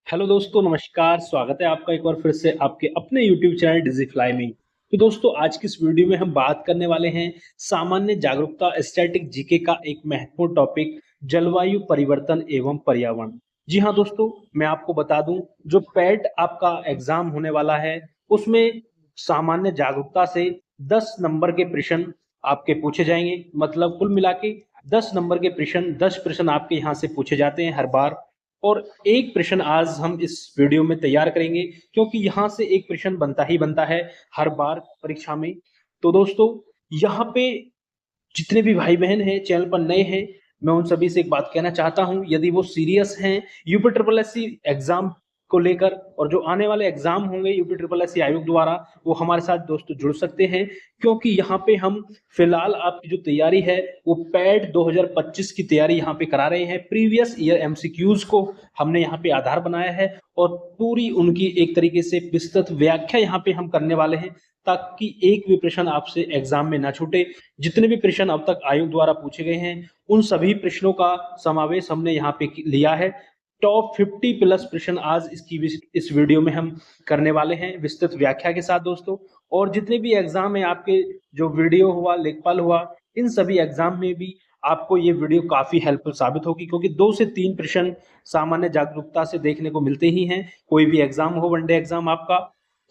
Hello दोस्तों, नमस्कार। स्वागत है आपका एक बार फिर से आपके अपने यूट्यूब चैनल डिजिफ्लाई में। तो दोस्तों, आज की इस वीडियो में हम बात करने वाले हैं सामान्य जागरूकता स्टैटिक जीके का एक महत्वपूर्ण टॉपिक, जलवायु परिवर्तन एवं पर्यावरण। जी हाँ दोस्तों, मैं आपको बता दूं, जो पैट आपका एग्जाम होने वाला है उसमें सामान्य जागरूकता से 10 नंबर के प्रश्न आपके पूछे जाएंगे। मतलब कुल मिला के 10 नंबर के प्रश्न, 10 प्रश्न आपके यहाँ से पूछे जाते हैं हर बार। और एक प्रश्न आज हम इस वीडियो में तैयार करेंगे, क्योंकि यहाँ से एक प्रश्न बनता ही बनता है हर बार परीक्षा में। तो दोस्तों, यहाँ पे जितने भी भाई बहन हैं चैनल पर नए हैं, मैं उन सभी से एक बात कहना चाहता हूं, यदि वो सीरियस हैं यूपी ट्रिपल एस एग्जाम को लेकर और जो आने वाले एग्जाम होंगे यूपी ट्रिपल एस आयोग द्वारा, वो हमारे साथ दोस्तों जुड़ सकते हैं। क्योंकि यहाँ पे हम फिलहाल आपकी जो तैयारी है वो पैट 2025 की तैयारी यहाँ पे करा रहे हैं। प्रीवियस ईयर एमसीक्यूज को हमने यहाँ पे आधार बनाया है और पूरी उनकी एक तरीके से विस्तृत व्याख्या यहाँ पे हम करने वाले हैं, ताकि एक भी प्रश्न आपसे एग्जाम में ना छूटे। जितने भी प्रश्न अब तक आयोग द्वारा पूछे गए हैं उन सभी प्रश्नों का समावेश हमने यहाँ पे लिया है। टॉप 50 प्लस प्रश्न आज इस वीडियो में हम करने वाले हैं विस्तृत व्याख्या के साथ दोस्तों। और जितने भी एग्जाम है आपके, जो वीडियो हुआ, लेखपाल हुआ, इन सभी एग्जाम में भी आपको ये वीडियो काफी हेल्पफुल साबित होगी, क्योंकि 2 से 3 प्रश्न सामान्य जागरूकता से देखने को मिलते ही हैं, कोई भी एग्जाम हो, वनडे एग्जाम आपका।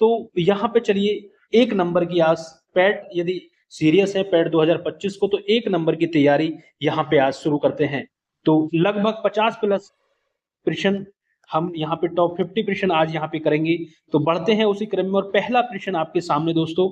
तो यहाँ पे चलिए, एक नंबर की आज पैट, यदि सीरियस है पैट 2025 को, तो एक नंबर की तैयारी यहाँ पे आज शुरू करते हैं। तो लगभग 50 प्लस प्रश्न हम यहाँ पे टॉप 50 प्रश्न आज यहाँ पे करेंगे। तो बढ़ते हैं उसी क्रम में, और पहला प्रश्न आपके सामने दोस्तों।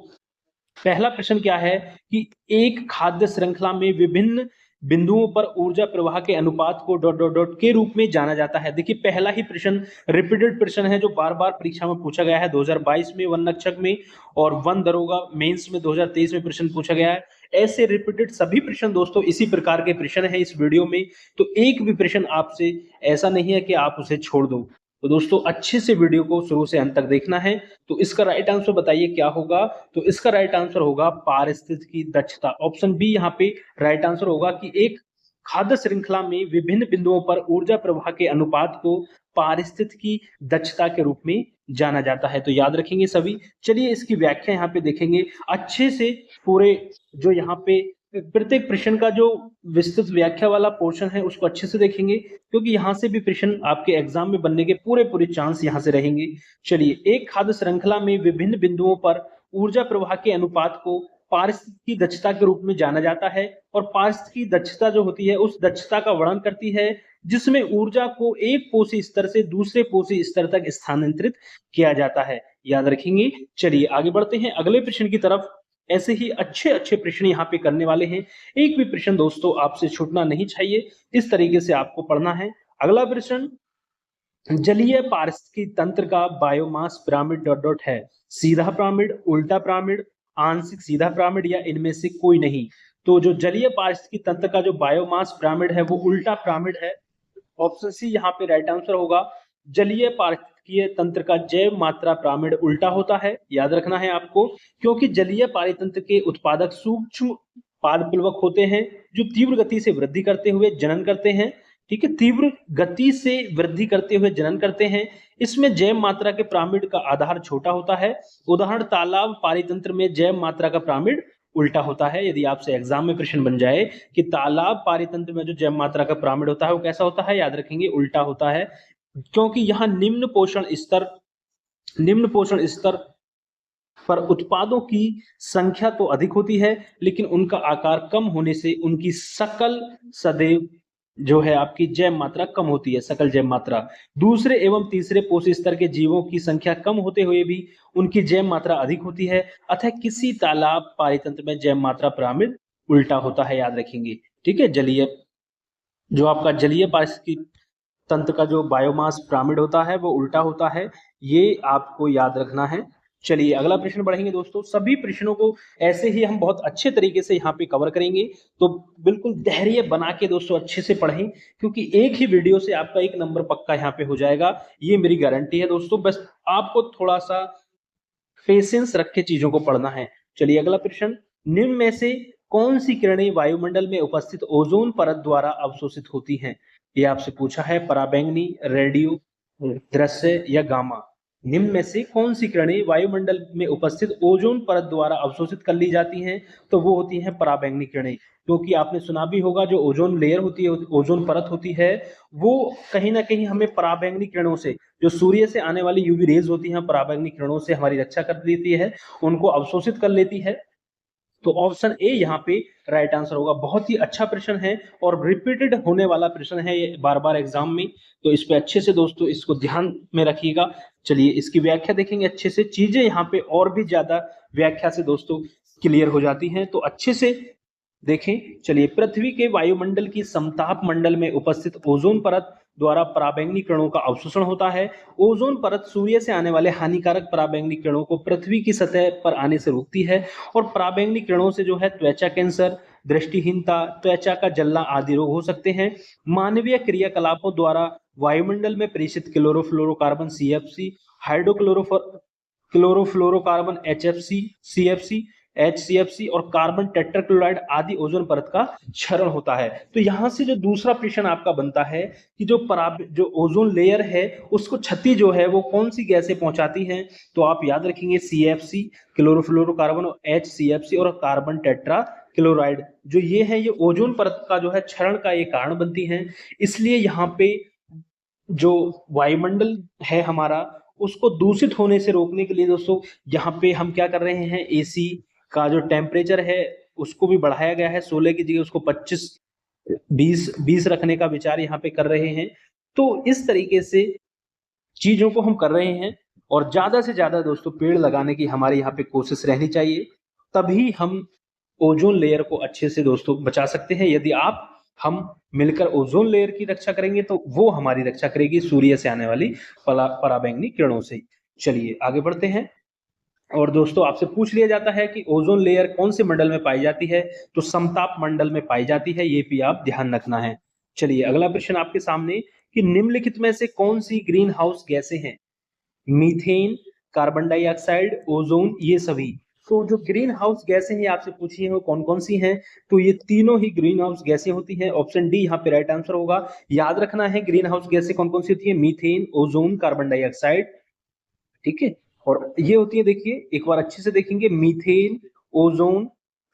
पहला प्रश्न क्या है कि एक खाद्य श्रृंखला में विभिन्न बिंदुओं पर ऊर्जा प्रवाह के अनुपात को डॉट डॉट डॉट के रूप में जाना जाता है। देखिए, पहला ही प्रश्न रिपीटेड प्रश्न है जो बार बार परीक्षा में पूछा गया है। 2022 में वन नक्षक में और वन दरोगा मेंस में 2023 में प्रश्न पूछा गया है। ऐसे रिपीटेड सभी प्रश्न दोस्तों इसी प्रकार के प्रश्न है इस वीडियो में। तो एक भी प्रश्न आपसे ऐसा नहीं है कि आप उसे छोड़ दो। तो दोस्तों, अच्छे से वीडियो को शुरू से अंत तक देखना है। तो इसका राइट आंसर बताइए क्या होगा। तो इसका राइट आंसर होगा पारिस्थितिकी दक्षता। ऑप्शन बी यहाँ पे राइट आंसर होगा कि एक खाद्य श्रृंखला में विभिन्न बिंदुओं पर ऊर्जा प्रवाह के अनुपात को पारिस्थितिकी दक्षता के रूप में जाना जाता है। तो याद रखेंगे सभी। चलिए इसकी व्याख्या यहाँ पे देखेंगे अच्छे से। पूरे जो यहाँ पे प्रत्येक प्रश्न का जो विस्तृत व्याख्या वाला पोर्शन है उसको अच्छे से देखेंगे, क्योंकि यहाँ से भी प्रश्न आपके एग्जाम में बनने के पूरे पूरे चांस यहाँ से रहेंगे। चलिए, एक खाद्य श्रृंखला में विभिन्न बिंदुओं पर ऊर्जा प्रवाह के अनुपात को पारिस्थितिकी दक्षता के रूप में जाना जाता है। और पारिस्थितिकी दक्षता जो होती है उस दक्षता का वर्णन करती है जिसमें ऊर्जा को एक पोषी स्तर से दूसरे पोषी स्तर तक स्थानांतरित किया जाता है। याद रखेंगे। चलिए आगे बढ़ते हैं अगले प्रश्न की तरफ। ऐसे ही अच्छे अच्छे प्रश्न यहाँ पे करने वाले हैं। एक भी प्रश्न दोस्तों आपसे छूटना नहीं चाहिए, इस तरीके से आपको पढ़ना है। अगला प्रश्न, जलीय पारिस्थितिकी तंत्र का बायोमास पिरामिड डॉट डॉट है। सीधा पिरामिड, उल्टा पिरामिड, आंशिक सीधा पिरामिड या इनमें से कोई नहीं। तो जो जलीय पारिस्थितिकी तंत्र का जो बायोमास पिरामिड है वो उल्टा पिरामिड है। ऑप्शन सी यहाँ पे राइट आंसर होगा। जलीय पारिस्थितिकीय तंत्र का जैव मात्रा पिरामिड उल्टा होता है। याद रखना है आपको, क्योंकि जलीय पारितंत्र के उत्पादक सूक्ष्म पादप्लवक होते हैं जो तीव्र गति से वृद्धि करते हुए जनन करते हैं। ठीक है, तीव्र गति से वृद्धि करते हुए जनन करते हैं। इसमें जैव मात्रा के पिरामिड का आधार छोटा होता है। उदाहरण, तालाब पारितंत्र में जैव मात्रा का पिरामिड उल्टा होता है। यदि आपसे एग्जाम में प्रश्न बन जाए कि तालाब पारितंत्र में जो जैव मात्रा का पिरामिड होता है वो कैसा होता है, याद रखेंगे उल्टा होता है। क्योंकि यहाँ निम्न पोषण स्तर पर उत्पादों की संख्या तो अधिक होती है, लेकिन उनका आकार कम होने से उनकी सकल सदैव जो है आपकी जैव मात्रा कम होती है, सकल जैव मात्रा। दूसरे एवं तीसरे पोषी स्तर के जीवों की संख्या कम होते हुए भी उनकी जैव मात्रा अधिक होती है। अतः किसी तालाब पारितंत्र में जैव मात्रा पिरामिड उल्टा होता है। याद रखेंगे। ठीक है, जलीय जो आपका जलीय पारिस्थितिकी तंत्र का जो बायोमास पिरामिड होता है वो उल्टा होता है। ये आपको याद रखना है। चलिए अगला प्रश्न बढ़ेंगे दोस्तों। सभी प्रश्नों को ऐसे ही हम बहुत अच्छे तरीके से यहाँ पे कवर करेंगे, तो बिल्कुल धैर्य बना के दोस्तों अच्छे से पढ़ें, क्योंकि एक ही वीडियो से आपका एक नंबर पक्का यहाँ पे हो जाएगा, ये मेरी गारंटी है दोस्तों। बस आपको थोड़ा सा पेशेंस रख के चीजों को पढ़ना है। चलिए अगला प्रश्न, निम्न में से कौन सी किरणें वायुमंडल में उपस्थित ओजोन परत द्वारा अवशोषित होती हैं। ये आपसे पूछा है। पराबैंगनी, रेडियो, दृश्य या गामा। निम्न में से कौन सी किरणें वायुमंडल में उपस्थित ओजोन परत द्वारा अवशोषित कर ली जाती हैं? तो वो होती हैं पराबैंगनी किरणें। क्योंकि आपने सुना भी होगा, जो ओजोन लेयर होती है, ओजोन परत होती है, वो कहीं ना कहीं हमें पराबैंगनी किरणों से, जो सूर्य से आने वाली यूवी रेज होती हैं, पराबैंगनी किरणों से हमारी रक्षा कर देती है, उनको अवशोषित कर लेती है। तो ऑप्शन ए यहाँ पे राइट आंसर होगा। बहुत ही अच्छा प्रश्न है और रिपीटेड होने वाला प्रश्न है ये बार बार एग्जाम में, तो इस पे अच्छे से दोस्तों इसको ध्यान में रखिएगा। चलिए इसकी व्याख्या देखेंगे अच्छे से, चीजें यहाँ पे और भी ज्यादा व्याख्या से दोस्तों क्लियर हो जाती हैं, तो अच्छे से देखें। चलिए, पृथ्वी के वायुमंडल की समताप मंडल में उपस्थित ओजोन परत द्वारा पराबैंगनी किरणों का अवशोषण होता है। ओजोन परत सूर्य से आने वाले हानिकारक पराबैंगनी किरणों को पृथ्वी की सतह पर आने से रोकती है और पराबैंगनी किरणों से जो है त्वचा कैंसर, दृष्टिहीनता, त्वचा का जलना आदि रोग हो सकते हैं। मानवीय क्रियाकलापों द्वारा वायुमंडल में प्रेषित chlorofluorocarbon CFC, chlorofluorocarbon HFC, CFC, HCFC और कार्बन टेट्राक्लोराइड आदि ओजोन परत का क्षरण होता है। तो यहां से जो दूसरा प्रश्न आपका बनता है कि जो ओजोन लेयर है उसको क्षति जो है वो कौन सी गैसें पहुंचाती हैं? तो आप याद रखेंगे CFC, क्लोरोफ्लोरोकार्बन, HCFC और कार्बन टेट्रा क्लोराइड, जो ये है, ये ओजोन परत का जो है क्षरण का ये कारण बनती हैं। इसलिए यहाँ पे जो वायुमंडल है हमारा, उसको दूषित होने से रोकने के लिए दोस्तों यहाँ पे हम क्या कर रहे हैं, AC का जो टेम्परेचर है उसको भी बढ़ाया गया है। 16 की जगह उसको 25, 20 रखने का विचार यहाँ पे कर रहे हैं। तो इस तरीके से चीजों को हम कर रहे हैं और ज्यादा से ज्यादा दोस्तों पेड़ लगाने की हमारी यहाँ पे कोशिश रहनी चाहिए, तभी हम ओजोन लेयर को अच्छे से दोस्तों बचा सकते हैं। यदि हम मिलकर ओजोन लेयर की रक्षा करेंगे तो वो हमारी रक्षा करेगी सूर्य से आने वाली पराबैंगनी किरणों से। चलिए आगे बढ़ते हैं। और दोस्तों आपसे पूछ लिया जाता है कि ओजोन लेयर कौन से मंडल में पाई जाती है? तो समताप मंडल में पाई जाती है, ये भी आप ध्यान रखना है। चलिए अगला प्रश्न आपके सामने कि निम्नलिखित में से कौन सी ग्रीन हाउस गैसें हैं? मीथेन, कार्बन डाइऑक्साइड, ओजोन, ये सभी। तो जो ग्रीन हाउस गैसें हैं आपसे पूछी है वो कौन कौन सी हैं? तो ये तीनों ही ग्रीन हाउस गैसें होती हैं। ऑप्शन डी यहाँ पे राइट आंसर होगा। याद रखना है ग्रीन हाउस गैसें कौन कौन सी होती है, मीथेन, ओजोन, कार्बन डाइऑक्साइड, ठीक है। और ये होती है, देखिए एक बार अच्छे से देखेंगे, मीथेन, ओजोन,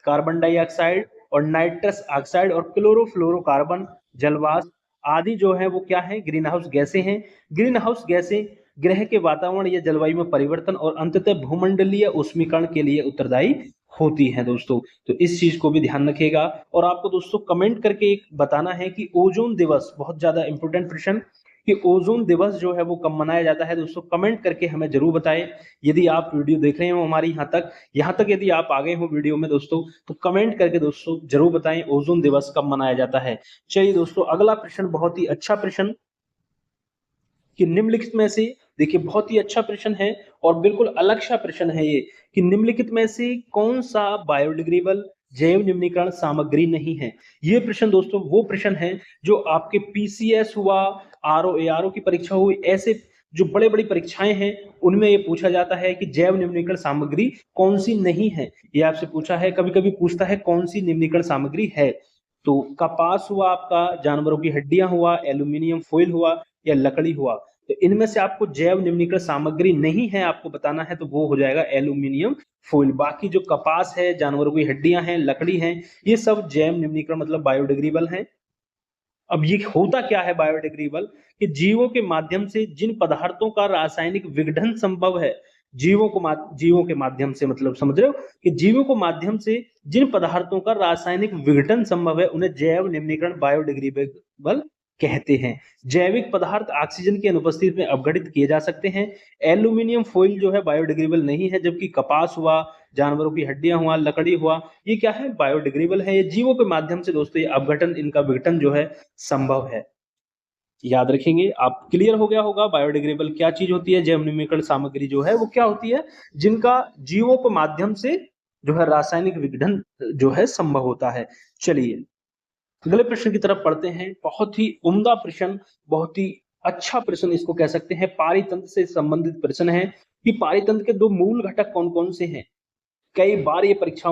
कार्बन डाइऑक्साइड और नाइट्रस ऑक्साइड और क्लोरोफ्लोरोकार्बन, जलवाष्प आदि जो है वो क्या है, ग्रीन हाउस गैसें हैं। ग्रीन हाउस गैसें ग्रह के वातावरण या जलवायु में परिवर्तन और अंततः भूमंडलीय उष्मीकरण के लिए उत्तरदायी होती हैं दोस्तों। तो इस चीज को भी ध्यान रखिएगा। और आपको दोस्तों कमेंट करके एक बताना है कि ओजोन दिवस, बहुत ज्यादा इंपोर्टेंट प्रश्न, कि ओजोन दिवस जो है वो कब मनाया जाता है दोस्तों, कमेंट करके हमें जरूर बताएं। यदि आप वीडियो देख रहे हो हमारी यहाँ तक यदि आप आ गए हो वीडियो में दोस्तों, तो कमेंट करके दोस्तों जरूर बताएं ओजोन दिवस कब मनाया जाता है। चलिए दोस्तों अगला प्रश्न, बहुत ही अच्छा प्रश्न, कि निम्नलिखित में से, देखिए बहुत ही अच्छा प्रश्न है और बिल्कुल अलग सा प्रश्न है ये, कि निम्नलिखित में से कौन सा बायोडिग्रेडेबल जैव निम्नीकरण सामग्री नहीं है? ये प्रश्न दोस्तों वो प्रश्न है जो आपके PCS हुआ, RO ARO की परीक्षा हुई, ऐसे जो बड़े बड़ी परीक्षाएं हैं उनमें ये पूछा जाता है कि जैव निम्नीकरण सामग्री कौन सी नहीं है। ये आपसे पूछा है, कभी कभी पूछता है कौन सी निम्नीकरण सामग्री है। तो कपास हुआ आपका, जानवरों की हड्डियां हुआ, एल्यूमिनियम फॉइल हुआ या लकड़ी हुआ। तो इनमें से आपको जैव निम्नीकरण सामग्री नहीं है आपको बताना है, तो वो हो जाएगा एल्यूमिनियम फॉइल। बाकी जो कपास है, जानवरों की हड्डियां हैं, लकड़ी हैं, ये सब जैव निम्नीकरण मतलब बायोडिग्रेडेबल हैं। अब ये होता क्या है बायोडिग्रेडेबल, कि जीवों के माध्यम से जिन पदार्थों का रासायनिक विघटन संभव है, जीवों के माध्यम से, मतलब समझ रहे हो, कि जीवों को माध्यम से जिन पदार्थों का रासायनिक विघटन संभव है उन्हें जैव निम्नीकरण बायोडिग्रेडेबल कहते हैं। जैविक पदार्थ ऑक्सीजन की अनुपस्थिति में अपघटित किए जा सकते हैं। एल्यूमिनियम फॉइल जो है बायोडिग्रेडेबल नहीं है, जबकि कपास हुआ, जानवरों की हड्डियां हुआ, लकड़ी हुआ, ये क्या है, बायोडिग्रेडेबल है। ये जीवों के माध्यम से दोस्तों ये अपघटन, इनका विघटन जो है संभव है। याद रखेंगे, आप क्लियर हो गया होगा बायोडिग्रेडेबल क्या चीज होती है, जैव निम्नीकरण सामग्री जो है वो क्या होती है, जिनका जीवों के माध्यम से जो है रासायनिक विघटन जो है संभव होता है। चलिए अगले प्रश्न की तरफ पढ़ते हैं। बहुत ही उम्दा प्रश्न, बहुत ही अच्छा प्रश्न इसको कह सकते हैं, पारितंत्र से संबंधित प्रश्न है कि पारितंत्र के दो मूल घटक कौन कौन से हैं। कई बार ये परीक्षा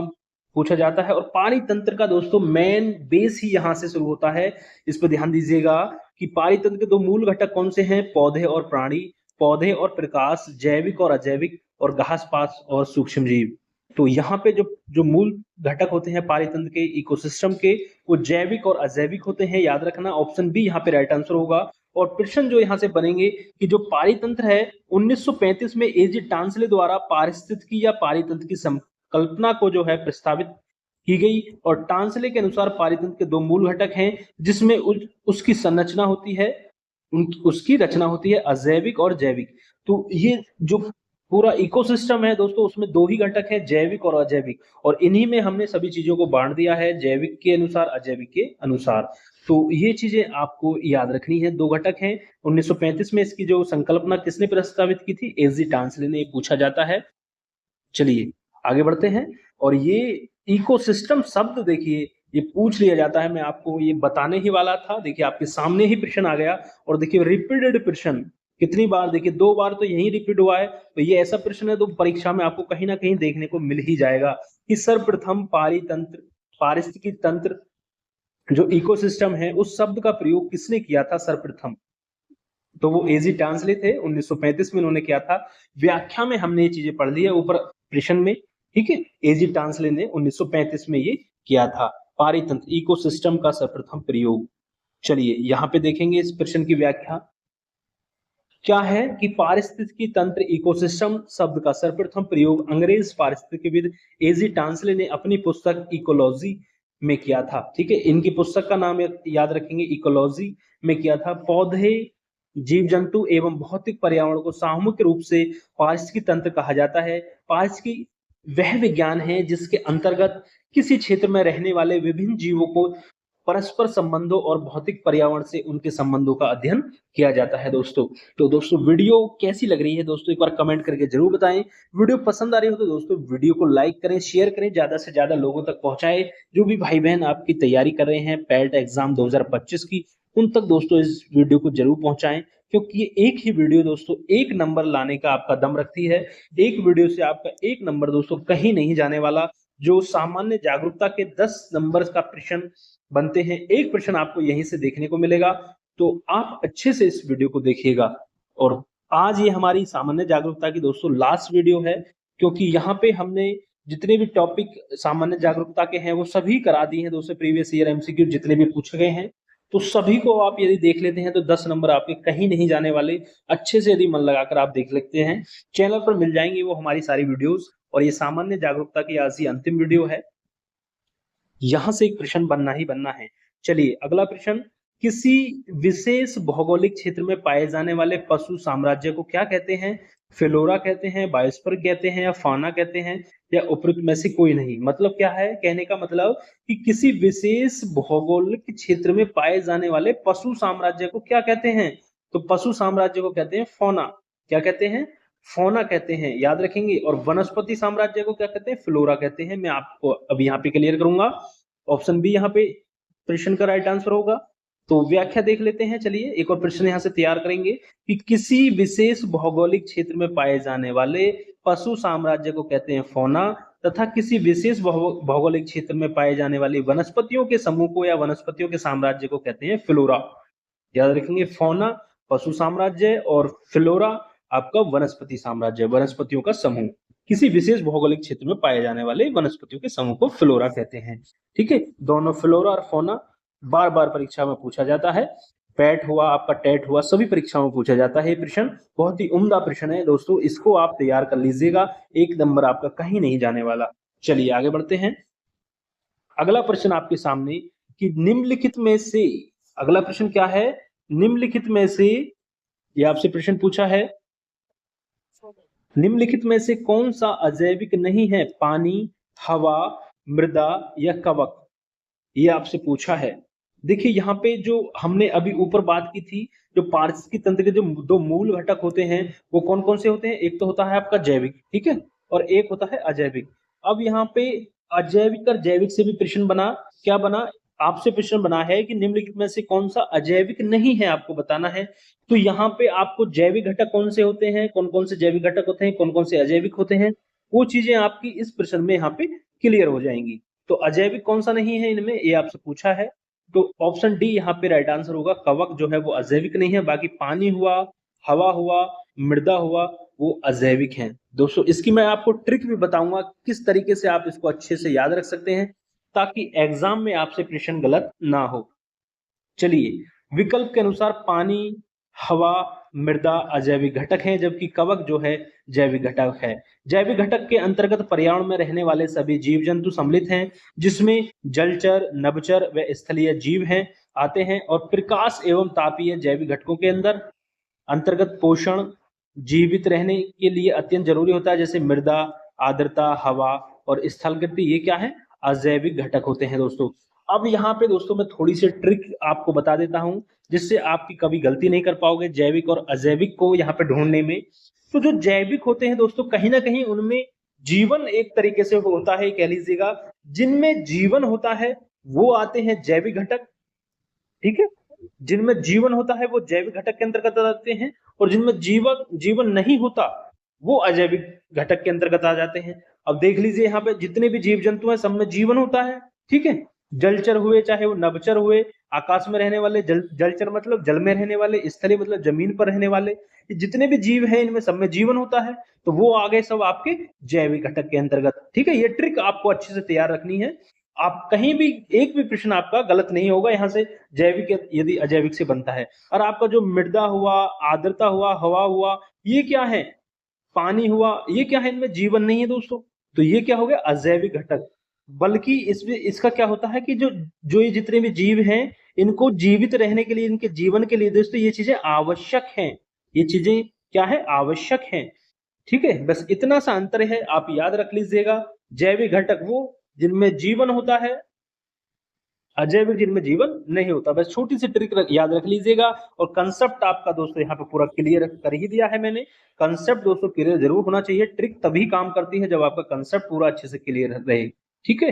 पूछा जाता है। और पानी तंत्र का दोस्तों मेन बेस ही यहाँ से शुरू होता है। इस पर ध्यान दीजिएगा कि पानी तंत्र के दो मूल घटक कौन से हैं, पौधे और प्राणी, पौधे और प्रकाश, जैविक और अजैविक, और घास पात और सूक्ष्म जीव। तो यहाँ पे जो जो मूल घटक होते हैं पारितंत्र के, इकोसिस्टम के, वो जैविक और अजैविक होते हैं। याद रखना ऑप्शन बी यहाँ पे राइट आंसर होगा। और प्रश्न जो यहाँ से बनेंगे कि जो पारितंत्र है 1935 में एजी टांसले द्वारा पारिस्थितिकी या पारितंत्र की संकल्पना को जो है प्रस्तावित की गई। और टांसले के अनुसार पारितंत्र के दो मूल घटक हैं जिसमें उसकी संरचना होती है, उसकी रचना होती है अजैविक और जैविक। तो ये जो पूरा इकोसिस्टम है दोस्तों उसमें दो ही घटक हैं, जैविक और अजैविक, और इन्हीं में हमने सभी चीजों को बांट दिया है, जैविक के अनुसार अजैविक के अनुसार। तो ये चीजें आपको याद रखनी है। दो घटक हैं। 1935 में इसकी जो संकल्पना किसने प्रस्तावित की थी, एजी टांसले ने, पूछा जाता है। चलिए आगे बढ़ते हैं। और ये इकोसिस्टम शब्द देखिए ये पूछ लिया जाता है, मैं आपको ये बताने ही वाला था। देखिए आपके सामने ही प्रश्न आ गया। और देखिए रिपीटेड प्रश्न कितनी बार, देखिए 2 बार तो यही रिपीट हुआ है। तो ये ऐसा प्रश्न है तो परीक्षा में आपको कहीं ना कहीं देखने को मिल ही जाएगा कि सर्वप्रथम पारिस्थितिकी तंत्र जो इकोसिस्टम है उस शब्द का प्रयोग किसने किया था सर्वप्रथम। तो वो एजी टांसले थे, 1935 में उन्होंने किया था। व्याख्या में हमने ये चीजें पढ़ ली है ऊपर प्रश्न में, ठीक है। एजी टांसले ने 1935 में ये किया था, पारितंत्र इकोसिस्टम का सर्वप्रथम प्रयोग। चलिए यहाँ पे देखेंगे इस प्रश्न की व्याख्या क्या है कि पारिस्थितिकी तंत्र इकोसिस्टम शब्द का सर्वप्रथम प्रयोग अंग्रेज पारिस्थितिकीविद एजी टांसले ने अपनी पुस्तक इकोलॉजी में किया था, ठीक है। इनकी पुस्तक का नाम याद रखेंगे, इकोलॉजी में किया था। पौधे, जीव जंतु एवं भौतिक पर्यावरण को सामूहिक रूप से पारिस्थितिकी तंत्र कहा जाता है। पारिस्थितिकी वह विज्ञान है जिसके अंतर्गत किसी क्षेत्र में रहने वाले विभिन्न जीवों को परस्पर संबंधों और भौतिक पर्यावरण से उनके संबंधों का अध्ययन किया जाता है दोस्तों। तो दोस्तों वीडियो कैसी लग रही है दोस्तों, एक बार कमेंट करके जरूर बताएं। वीडियो पसंद आ रही हो तो दोस्तों वीडियो को लाइक करें, शेयर करें, ज्यादा से ज्यादा लोगों तक पहुंचाएं। जो भी भाई बहन आपकी तैयारी कर रहे हैं पैट एग्जाम 2025 की, उन तक दोस्तों इस वीडियो को जरूर पहुंचाएं, क्योंकि ये एक ही वीडियो दोस्तों एक नंबर लाने का आपका दम रखती है। एक वीडियो से आपका एक नंबर दोस्तों कहीं नहीं जाने वाला। जो सामान्य जागरूकता के 10 नंबर का प्रश्न बनते हैं, एक प्रश्न आपको यहीं से देखने को मिलेगा। तो आप अच्छे से इस वीडियो को देखिएगा। और आज ये हमारी सामान्य जागरूकता की दोस्तों लास्ट वीडियो है, क्योंकि यहाँ पे हमने जितने भी टॉपिक सामान्य जागरूकता के हैं वो सभी करा दिए हैं दोस्तों। प्रीवियस ईयर एमसीक्यू जितने भी पूछे गए हैं तो सभी को आप यदि देख लेते हैं तो 10 नंबर आपके कहीं नहीं जाने वाले। अच्छे से यदि मन लगाकर आप देख लेते हैं, चैनल पर मिल जाएंगे वो हमारी सारी वीडियोस। और ये सामान्य जागरूकता की आज ही अंतिम वीडियो है, यहां से एक प्रश्न बनना ही बनना है। चलिए अगला प्रश्न, किसी विशेष भौगोलिक क्षेत्र में पाए जाने वाले पशु साम्राज्य को क्या कहते हैं। फ्लोरा कहते हैं, बायोस्फीयर कहते हैं, या फाना कहते हैं, या उपरोक्त में से कोई नहीं। मतलब क्या है, कहने का मतलब कि किसी विशेष भौगोलिक क्षेत्र में पाए जाने वाले पशु साम्राज्य को क्या कहते हैं। तो पशु साम्राज्य को कहते हैं फौना। क्या कहते हैं, फौना कहते हैं, याद रखेंगे। और वनस्पति साम्राज्य को क्या कहते हैं, फ्लोरा कहते हैं। मैं आपको अभी यहाँ पे क्लियर करूंगा। ऑप्शन बी यहाँ पे प्रश्न का राइट आंसर होगा। तो व्याख्या देख लेते हैं। चलिए एक और प्रश्न यहाँ से तैयार करेंगे कि किसी विशेष भौगोलिक क्षेत्र में पाए जाने वाले पशु साम्राज्य को कहते हैं फौना, तथा किसी विशेष भौगोलिक क्षेत्र में पाए जाने वाली वनस्पतियों के समूह को या वनस्पतियों के साम्राज्य को कहते हैं फ्लोरा। याद रखेंगे, फौना पशु साम्राज्य और फ्लोरा आपका वनस्पति साम्राज्य, वनस्पतियों का समूह। किसी विशेष भौगोलिक क्षेत्र में पाए जाने वाले वनस्पतियों के समूह को फ्लोरा कहते हैं, ठीक है। दोनों फ्लोरा और फौना बार बार परीक्षा में पूछा जाता है। पैट हुआ, आपका टेट हुआ, सभी परीक्षाओं में पूछा जाता है। ये प्रश्न बहुत ही उम्दा प्रश्न है दोस्तों, इसको आप तैयार कर लीजिएगा, एक नंबर आपका कहीं नहीं जाने वाला। चलिए आगे बढ़ते हैं। अगला प्रश्न आपके सामने कि निम्नलिखित में से, अगला प्रश्न क्या है, निम्नलिखित में से, ये आपसे प्रश्न पूछा है, निम्नलिखित में से कौन सा अजैविक नहीं है, पानी, हवा, मृदा या कवक। ये आपसे पूछा है। देखिए यहाँ पे जो हमने अभी ऊपर बात की थी, जो पारिस्थितिकी तंत्र के जो दो मूल घटक होते हैं वो कौन कौन से होते हैं। एक तो होता है आपका जैविक, ठीक है, और एक होता है अजैविक। अब यहाँ पे अजैविक और जैविक से भी प्रश्न बना, क्या बना, आपसे प्रश्न बना है कि निम्नलिखित में से कौन सा अजैविक नहीं है, आपको बताना है। तो यहाँ पे आपको जैविक घटक कौन से होते हैं, कौन कौन से जैविक घटक होते हैं, कौन कौन से अजैविक होते हैं, वो चीजें आपकी इस प्रश्न में यहाँ पे क्लियर हो जाएंगी। तो अजैविक कौन सा नहीं है इनमें, ये आपसे पूछा है। तो ऑप्शन डी यहाँ पे राइट आंसर होगा। कवक जो है वो अजैविक नहीं है, बाकी पानी हुआ, हवा हुआ, मृदा हुआ, वो अजैविक हैं। दोस्तों इसकी मैं आपको ट्रिक भी बताऊंगा किस तरीके से आप इसको अच्छे से याद रख सकते हैं ताकि एग्जाम में आपसे प्रश्न गलत ना हो। चलिए, विकल्प के अनुसार पानी, हवा, मृदा अजैविक घटक हैं, जबकि कवक जो है जैविक घटक है। जैविक घटक के अंतर्गत पर्यावरण में रहने वाले सभी जीव जंतु सम्मिलित हैं, जिसमें जलचर, नभचर व स्थलीय जीव हैं आते हैं। और प्रकाश एवं तापीय जैविक घटकों के अंतर्गत पोषण जीवित रहने के लिए अत्यंत जरूरी होता है, जैसे मृदा, आर्द्रता, हवा और स्थल गति, ये क्या है, अजैविक घटक होते हैं दोस्तों। अब यहाँ पे दोस्तों मैं थोड़ी सी ट्रिक आपको बता देता हूं जिससे आपकी कभी गलती नहीं कर पाओगे जैविक और अजैविक को यहाँ पे ढूंढने में। तो जो जैविक होते हैं दोस्तों, कहीं ना कहीं उनमें जीवन एक तरीके से होता है, कह लीजिएगा जिनमें जीवन होता है वो आते हैं जैविक घटक, ठीक है। जिनमें जीवन होता है वो जैविक घटक के अंतर्गत आते हैं, और जिनमें जीवन नहीं होता वो अजैविक घटक के अंतर्गत आ जाते हैं। अब देख लीजिए यहाँ पे जितने भी जीव जंतु हैं सब में जीवन होता है, ठीक है। जलचर हुए चाहे वो नभचर हुए, आकाश में रहने वाले, जलचर मतलब जल में रहने वाले, स्थलीय मतलब जमीन पर रहने वाले, ये जितने भी जीव हैं इनमें सब में जीवन होता है, तो वो आ गए सब आपके जैविक घटक के अंतर्गत, ठीक है। ये ट्रिक आपको अच्छे से तैयार रखनी है, आप कहीं भी एक भी प्रश्न आपका गलत नहीं होगा यहाँ से, जैविक यदि अजैविक से बनता है। और आपका जो मृदा हुआ, आर्द्रता हुआ, हवा हुआ, ये क्या है, पानी हुआ, ये क्या है, इनमें जीवन नहीं है दोस्तों, तो ये क्या हो गया, अजैविक घटक। बल्कि इसमें इसका क्या होता है कि जो जो ये जितने भी जीव हैं इनको जीवित रहने के लिए, इनके जीवन के लिए दोस्तों ये चीजें आवश्यक हैं, ये चीजें क्या है, आवश्यक हैं, ठीक है। बस इतना सा अंतर है, आप याद रख लीजिएगा। जैविक घटक वो जिनमें जीवन होता है, अजैविक जिनमें जीवन नहीं होता। बस छोटी सी ट्रिक याद रख लीजिएगा। और कंसेप्ट आपका दोस्तों यहाँ पे पूरा क्लियर कर ही दिया है मैंने। कंसेप्ट दोस्तों क्लियर जरूर होना चाहिए, ट्रिक तभी काम करती है जब आपका कंसेप्ट पूरा अच्छे से क्लियर रहे, ठीक है।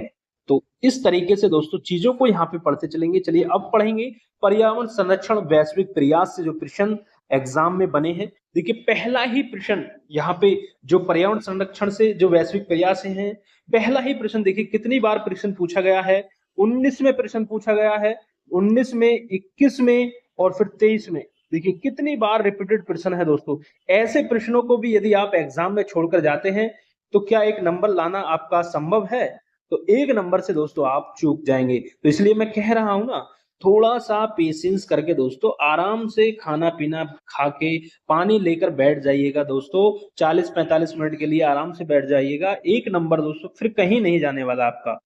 तो इस तरीके से दोस्तों चीजों को यहाँ पे पढ़ते चलेंगे। चलिए अब पढ़ेंगे पर्यावरण संरक्षण वैश्विक प्रयास से जो प्रश्न एग्जाम में बने हैं। देखिए पहला ही प्रश्न यहाँ पे जो पर्यावरण संरक्षण से जो वैश्विक प्रयास हैं, पहला ही प्रश्न देखिए कितनी बार प्रश्न पूछा गया है, 19 में प्रश्न पूछा गया है, 19 में, 21 में और फिर 23 में। देखिए कितनी बार रिपीटेड प्रश्न है दोस्तों। ऐसे प्रश्नों को भी यदि आप एग्जाम में छोड़कर जाते हैं तो क्या एक नंबर लाना आपका संभव है, तो एक नंबर से दोस्तों आप चूक जाएंगे। तो इसलिए मैं कह रहा हूं ना, थोड़ा सा पेशेंस करके दोस्तों आराम से खाना पीना खा के पानी लेकर बैठ जाइएगा दोस्तों, 40-45 मिनट के लिए आराम से बैठ जाइएगा। एक नंबर दोस्तों फिर कहीं नहीं जाने वाला आपका,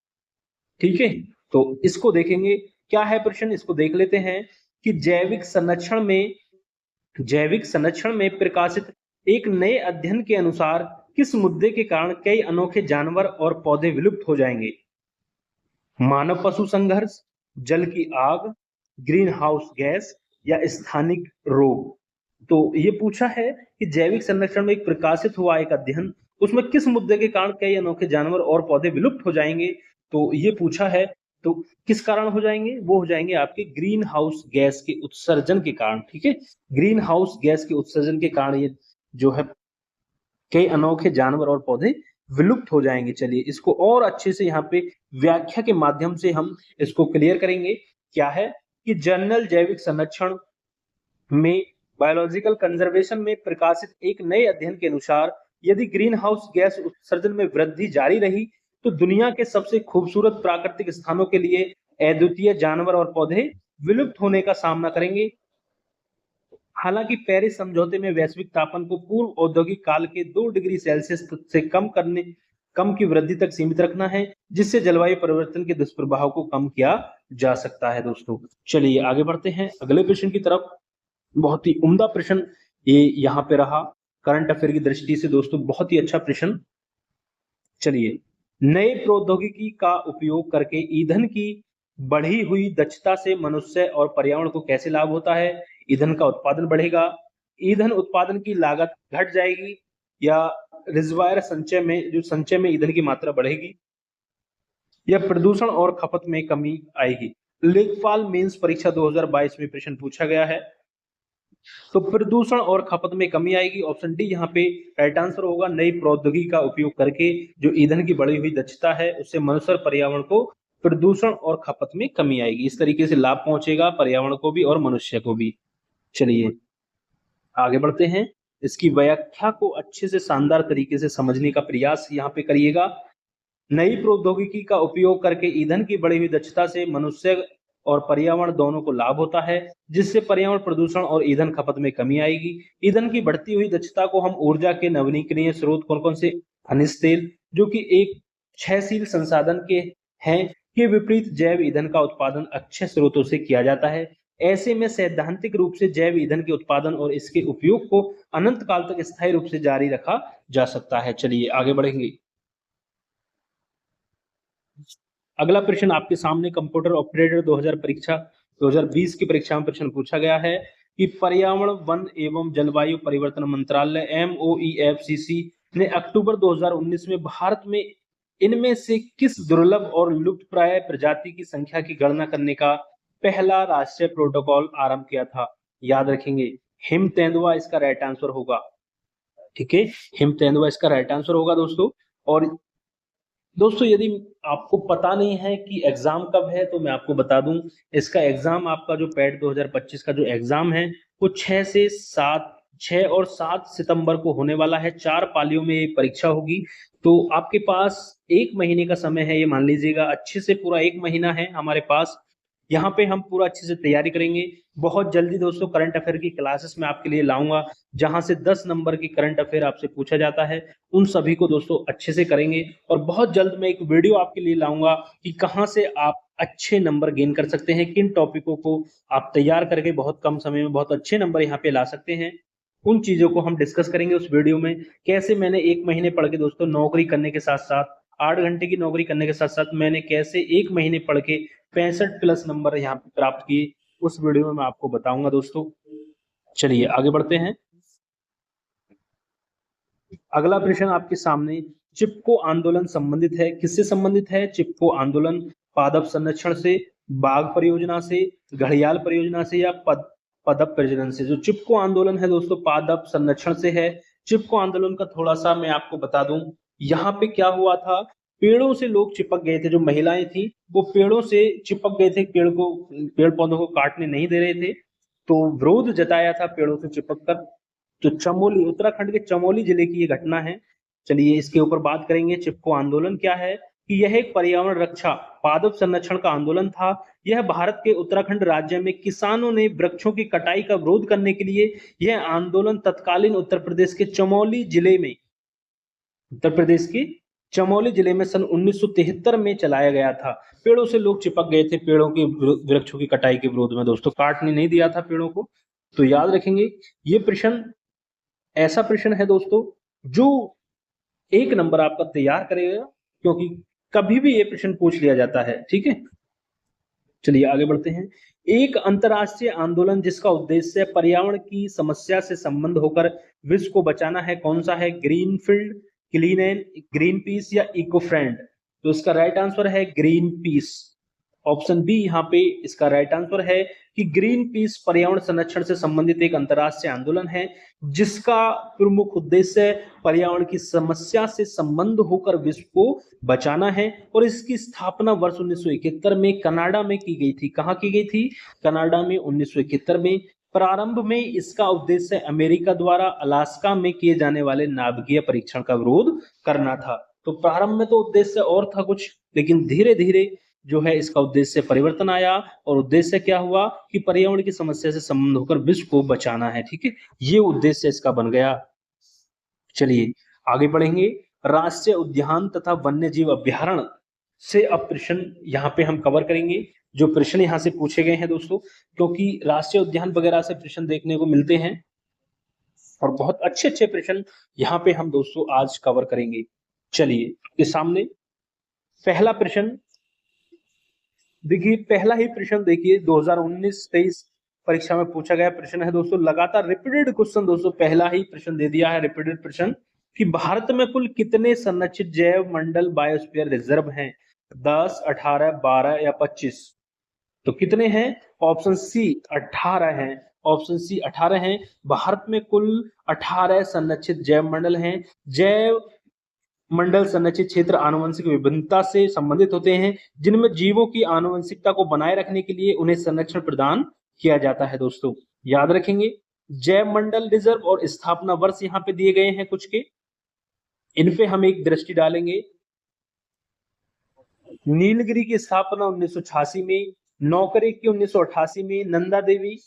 ठीक है। तो इसको देखेंगे क्या है प्रश्न, इसको देख लेते हैं कि जैविक संरक्षण में प्रकाशित एक नए अध्ययन के अनुसार किस मुद्दे के कारण कई अनोखे जानवर और पौधे विलुप्त हो जाएंगे। मानव पशु संघर्ष, जल की आग, ग्रीन हाउस गैस या स्थानिक रोग। तो ये पूछा है कि जैविक संरक्षण में एक प्रकाशित हुआ एक अध्ययन, उसमें किस मुद्दे के कारण कई अनोखे जानवर और पौधे विलुप्त हो जाएंगे। तो ये पूछा है, तो किस कारण हो जाएंगे, वो हो जाएंगे आपके ग्रीन हाउस गैस के उत्सर्जन के कारण, ठीक है। ग्रीन हाउस गैस के उत्सर्जन के कारण ये जो है कई अनोखे जानवर और पौधे विलुप्त हो जाएंगे। चलिए इसको और अच्छे से यहाँ पे व्याख्या के माध्यम से हम इसको क्लियर करेंगे। क्या है कि जर्नल जैविक संरक्षण में बायोलॉजिकल कंजर्वेशन में प्रकाशित एक नए अध्ययन के अनुसार यदि ग्रीन हाउस गैस उत्सर्जन में वृद्धि जारी रही तो दुनिया के सबसे खूबसूरत प्राकृतिक स्थानों के लिए अद्वितीय जानवर और पौधे विलुप्त होने का सामना करेंगे। हालांकि पेरिस समझौते में वैश्विक तापमान को पूर्व औद्योगिक काल के 2 डिग्री सेल्सियस से कम की वृद्धि तक सीमित रखना है, जिससे जलवायु परिवर्तन के दुष्प्रभाव को कम किया जा सकता है दोस्तों। चलिए आगे बढ़ते हैं अगले प्रश्न की तरफ। बहुत ही उम्दा प्रश्न ये यहाँ पे रहा, करंट अफेयर की दृष्टि से दोस्तों बहुत ही अच्छा प्रश्न। चलिए, नए प्रौद्योगिकी का उपयोग करके ईंधन की बढ़ी हुई दक्षता से मनुष्य और पर्यावरण को कैसे लाभ होता है। ईंधन का उत्पादन बढ़ेगा, ईंधन उत्पादन की लागत घट जाएगी, या रिजर्वायर संचय में ईंधन की मात्रा बढ़ेगी, या प्रदूषण और खपत में कमी आएगी। लेखपाल मेंस परीक्षा 2022 में प्रश्न पूछा गया है। तो प्रदूषण और खपत में कमी आएगी। ऑप्शन डी यहाँ पे राइट आंसर होगा। नई प्रौद्योगिकी का उपयोग करके जो ईंधन की बढ़ी हुई दक्षता है उससे मनुष्य और पर्यावरण को प्रदूषण और खपत में कमी आएगी। इस तरीके से लाभ पहुंचेगा पर्यावरण को भी और मनुष्य को भी। चलिए आगे बढ़ते हैं। इसकी व्याख्या को अच्छे से शानदार तरीके से समझने का प्रयास यहाँ पे करिएगा। नई प्रौद्योगिकी का उपयोग करके ईंधन की बढ़ी हुई दक्षता से मनुष्य और पर्यावरण दोनों को लाभ होता है, जिससे पर्यावरण प्रदूषण और ईंधन खपत में कमी आएगी। ईंधन की बढ़ती हुई दक्षता को हम ऊर्जा के नवीकरणीय स्रोत कौन कौन से, खनिज तेल जो कि एक क्षयशील संसाधन के हैं, के विपरीत जैव ईंधन का उत्पादन अक्षय स्रोतों से किया जाता है। ऐसे में सैद्धांतिक रूप से जैव ईंधन के उत्पादन और इसके उपयोग को अनंत काल तक स्थायी रूप से जारी रखा जा सकता है। चलिए आगे बढ़ेंगे। अगला प्रश्न आपके सामने कंप्यूटर ऑपरेटर 2020 की परीक्षा में प्रश्न पूछा गया है कि पर्यावरण वन एवं जलवायु परिवर्तन मंत्रालय MOEFCC ने अक्टूबर 2019 में भारत में इनमें से किस दुर्लभ और लुप्तप्राय प्रजाति की संख्या की गणना करने का पहला राष्ट्रीय प्रोटोकॉल आरंभ किया था? याद रखेंगे, हिम तेंदुआ इसका राइट आंसर होगा। ठीक है, हिम तेंदुआ इसका राइट आंसर होगा दोस्तों। और दोस्तों यदि आपको पता नहीं है कि एग्जाम कब है तो मैं आपको बता दूं, इसका एग्जाम आपका जो पैट 2025 का जो एग्जाम है वो 6 और 7 सितंबर को होने वाला है। 4 पालियों में ये परीक्षा होगी। तो आपके पास 1 महीने का समय है, ये मान लीजिएगा अच्छे से पूरा 1 महीना है हमारे पास। यहाँ पे हम पूरा अच्छे से तैयारी करेंगे। बहुत जल्दी दोस्तों करंट अफेयर की क्लासेस में आपके लिए लाऊंगा, जहां से 10 नंबर की करंट अफेयर आपसे पूछा जाता है। उन सभी को दोस्तों अच्छे से करेंगे। और बहुत जल्द मैं एक वीडियो आपके लिए लाऊंगा कि कहां से आप अच्छे नंबर गेन कर सकते हैं, किन टॉपिकों को आप तैयार करके बहुत कम समय में बहुत अच्छे नंबर यहाँ पे ला सकते हैं। उन चीजों को हम डिस्कस करेंगे उस वीडियो में। कैसे मैंने 1 महीने पढ़ के दोस्तों नौकरी करने के साथ साथ 8 घंटे की नौकरी करने के साथ साथ मैंने कैसे 1 महीने पढ़ के 65+ नंबर यहाँ पे प्राप्त किए, उस वीडियो में मैं आपको बताऊंगा दोस्तों। चलिए आगे बढ़ते हैं। अगला प्रश्न आपके सामने, चिपको आंदोलन संबंधित है, किससे संबंधित है? चिपको आंदोलन पादप संरक्षण से, बाघ परियोजना से, घड़ियाल परियोजना से या पदप प्रजनन से? जो चिपको आंदोलन है दोस्तों पादप संरक्षण से है। चिपको आंदोलन का थोड़ा सा मैं आपको बता दूं, यहाँ पे क्या हुआ था, पेड़ों से लोग चिपक गए थे। जो महिलाएं थी वो पेड़ों से चिपक गए थे, पेड़ पौधों को काटने नहीं दे रहे थे, तो विरोध जताया था पेड़ों से चिपक कर। जो चमोली, उत्तराखंड के चमोली जिले की ये घटना है। चलिए इसके ऊपर बात करेंगे। चिपको आंदोलन क्या है कि यह एक पर्यावरण रक्षा पादप संरक्षण का आंदोलन था। यह भारत के उत्तराखंड राज्य में किसानों ने वृक्षों की कटाई का विरोध करने के लिए यह आंदोलन तत्कालीन उत्तर प्रदेश के चमोली जिले में, उत्तर प्रदेश के चमोली जिले में सन 1973 में चलाया गया था। पेड़ों से लोग चिपक गए थे, पेड़ों की वृक्षों की कटाई के विरोध में दोस्तों, काटने नहीं दिया था पेड़ों को। तो याद रखेंगे ये प्रश्न ऐसा प्रश्न है दोस्तों जो 1 नंबर आपका तैयार करेगा, क्योंकि कभी भी ये प्रश्न पूछ लिया जाता है। ठीक है, चलिए आगे बढ़ते हैं। एक अंतरराष्ट्रीय आंदोलन जिसका उद्देश्य पर्यावरण की समस्या से संबंध होकर विश्व को बचाना है, कौन सा है? Greenfield, clean and green peas या इको फ्रेंड? तो इसका राइट आंसर है ग्रीन पीस। ऑप्शन बी यहाँ पे इसका राइट आंसर है कि ग्रीन पीस पर्यावरण संरक्षण से संबंधित एक अंतरराष्ट्रीय आंदोलन है जिसका प्रमुख उद्देश्य पर्यावरण की समस्या से संबंध होकर विश्व को बचाना है। और इसकी स्थापना वर्ष 1971 में कनाडा में की गई थी। कहाँ की गई थी? कनाडा में 1971 में। प्रारंभ में इसका उद्देश्य अमेरिका द्वारा अलास्का में किए जाने वाले नाभिकीय परीक्षण का विरोध करना था। तो प्रारंभ में तो उद्देश्य और था कुछ, लेकिन धीरे धीरे जो है इसका उद्देश्य परिवर्तन आया और उद्देश्य क्या हुआ कि पर्यावरण की समस्या से संबंध होकर विश्व को बचाना है। ठीक है, ये उद्देश्य इसका बन गया। चलिए आगे बढ़ेंगे। राष्ट्रीय उद्यान तथा वन्य जीव अभ्यारण्य से अब प्रश्न यहाँ पे हम कवर करेंगे। जो प्रश्न यहाँ से पूछे गए हैं दोस्तों, क्योंकि राष्ट्रीय उद्यान वगैरह से प्रश्न देखने को मिलते हैं और बहुत अच्छे अच्छे प्रश्न यहाँ पे हम दोस्तों आज कवर करेंगे। चलिए आपके सामने पहला प्रश्न देखिए, पहला ही प्रश्न देखिए 2019-23 परीक्षा में पूछा गया प्रश्न है दोस्तों। लगातार रिपीटेड क्वेश्चन दोस्तों, पहला ही प्रश्न दे दिया है रिपीटेड प्रश्न कि भारत में कुल कितने संरक्षित जैव मंडल बायोस्फीयर रिजर्व हैं? 10, 18, 12 या 25? तो कितने हैं? ऑप्शन सी 18 हैं। ऑप्शन सी 18 हैं। भारत में कुल 18 संरक्षित जैव मंडल हैं। जैव मंडल संरक्षित क्षेत्र आनुवंशिक विभिन्नता से संबंधित होते हैं, जिनमें जीवों की आनुवंशिकता को बनाए रखने के लिए उन्हें संरक्षण प्रदान किया जाता है। दोस्तों याद रखेंगे, जैव मंडल रिजर्व और स्थापना वर्ष यहाँ पे दिए गए हैं कुछ के, इन पे हम एक दृष्टि डालेंगे। नीलगिरी की स्थापना 1986 में, नौकरी की 1988 में, नंदा देवी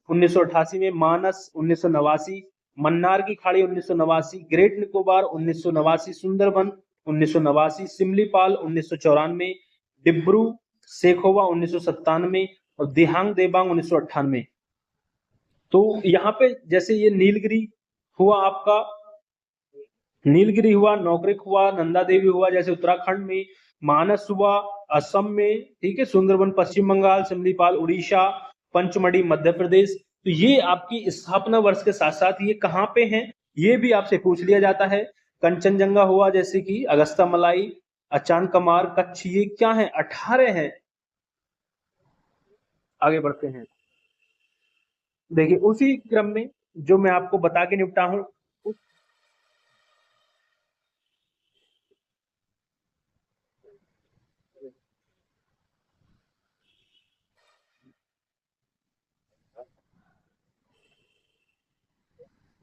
1988 में, मानस 1989, मन्नार की खाड़ी 1989, ग्रेट निकोबार 1989, सुंदरबन 1989, सिमलीपाल 1994, डिब्रू सेखोवा 1997 और दिहांग देबांग 1998। तो यहाँ पे जैसे ये नीलगिरी हुआ आपका, नीलगिरी हुआ, नौकरिक हुआ, नंदा देवी हुआ जैसे उत्तराखंड में, मानस हुआ असम में, ठीक है, सुंदरबन पश्चिम बंगाल, सिमलीपाल उड़ीसा, पंचमढ़ी मध्य प्रदेश। तो ये आपकी स्थापना वर्ष के साथ साथ ये कहाँ पे हैं ये भी आपसे पूछ लिया जाता है। कंचनजंगा हुआ जैसे कि अगस्ता मलाई, अचान कमार, कच्छ, ये क्या है 18 हैं। आगे बढ़ते हैं, देखिए उसी क्रम में जो मैं आपको बता के निपटा हूं।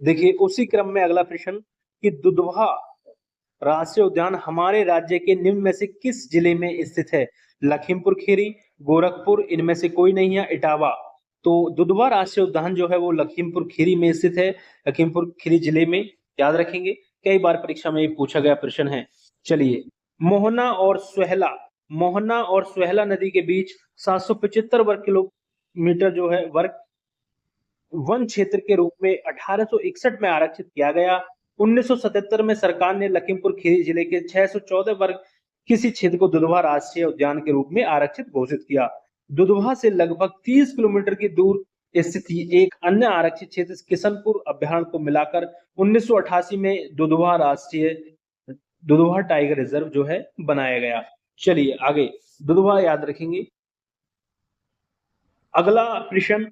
देखिए उसी क्रम में अगला प्रश्न कि दुधवा राष्ट्रीय उद्यान हमारे राज्य के निम्न में से किस जिले में स्थित है? लखीमपुर खीरी, गोरखपुर, इनमें से कोई नहीं है, इटावा। तो दुधवा राष्ट्रीय उद्यान जो है वो लखीमपुर खीरी में स्थित है, लखीमपुर खीरी जिले में। याद रखेंगे, कई बार परीक्षा में ये पूछा गया प्रश्न है। चलिए, मोहना और सोहला, मोहना और सोहला नदी के बीच 775 वर्ग किलोमीटर जो है वर्ग वन क्षेत्र के रूप में 1861 में आरक्षित किया गया। 1977 में सरकार ने लखीमपुर खीरी जिले के 614 वर्ग किसी क्षेत्र को दुधवा राष्ट्रीय उद्यान के रूप में आरक्षित घोषित किया। दुधवा से लगभग 30 किलोमीटर की दूर स्थित एक अन्य आरक्षित क्षेत्र किशनपुर अभ्यारण्य को मिलाकर 1988 में दुधवा टाइगर रिजर्व जो है बनाया गया। चलिए आगे, दुधवा याद रखेंगे। अगला प्रश्न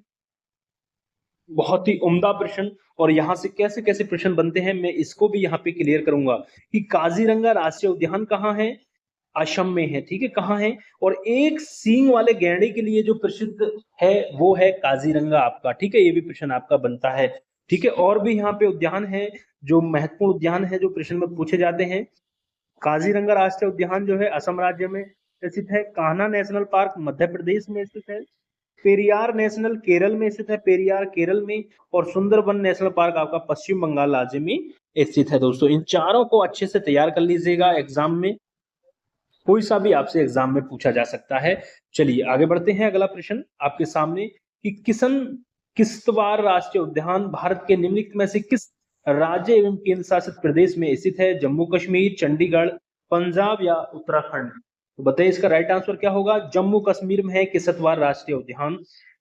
बहुत ही उम्दा प्रश्न, और यहाँ से कैसे कैसे प्रश्न बनते हैं मैं इसको भी यहाँ पे क्लियर करूंगा कि काजीरंगा राष्ट्रीय उद्यान कहाँ है? असम में है, ठीक है, कहाँ है? और एक सींग वाले गैंडे के लिए जो प्रसिद्ध है वो है काजीरंगा आपका, ठीक है, ये भी प्रश्न आपका बनता है, ठीक है। और भी यहाँ पे उद्यान है जो महत्वपूर्ण उद्यान है जो प्रश्न में पूछे जाते हैं। काजीरंगा राष्ट्रीय उद्यान जो है असम राज्य में स्थित है, कान्हा नेशनल पार्क मध्य प्रदेश में स्थित है, पेरियार नेशनल केरल में स्थित है, पेरियार केरल में, और सुंदरबन नेशनल पार्क आपका पश्चिम बंगाल राज्य में स्थित है। दोस्तों इन चारों को अच्छे से तैयार कर लीजिएगा, एग्जाम में कोई सा भी आपसे एग्जाम में पूछा जा सकता है। चलिए आगे बढ़ते हैं, अगला प्रश्न आपके सामने कि किश्तवाड़ राष्ट्रीय उद्यान भारत के निम्नलिखित में से किस राज्य एवं केंद्र शासित प्रदेश में स्थित है? जम्मू कश्मीर, चंडीगढ़, पंजाब या उत्तराखंड? तो बताइए इसका राइट आंसर क्या होगा। जम्मू कश्मीर में है किश्तवाड़ राष्ट्रीय उद्यान।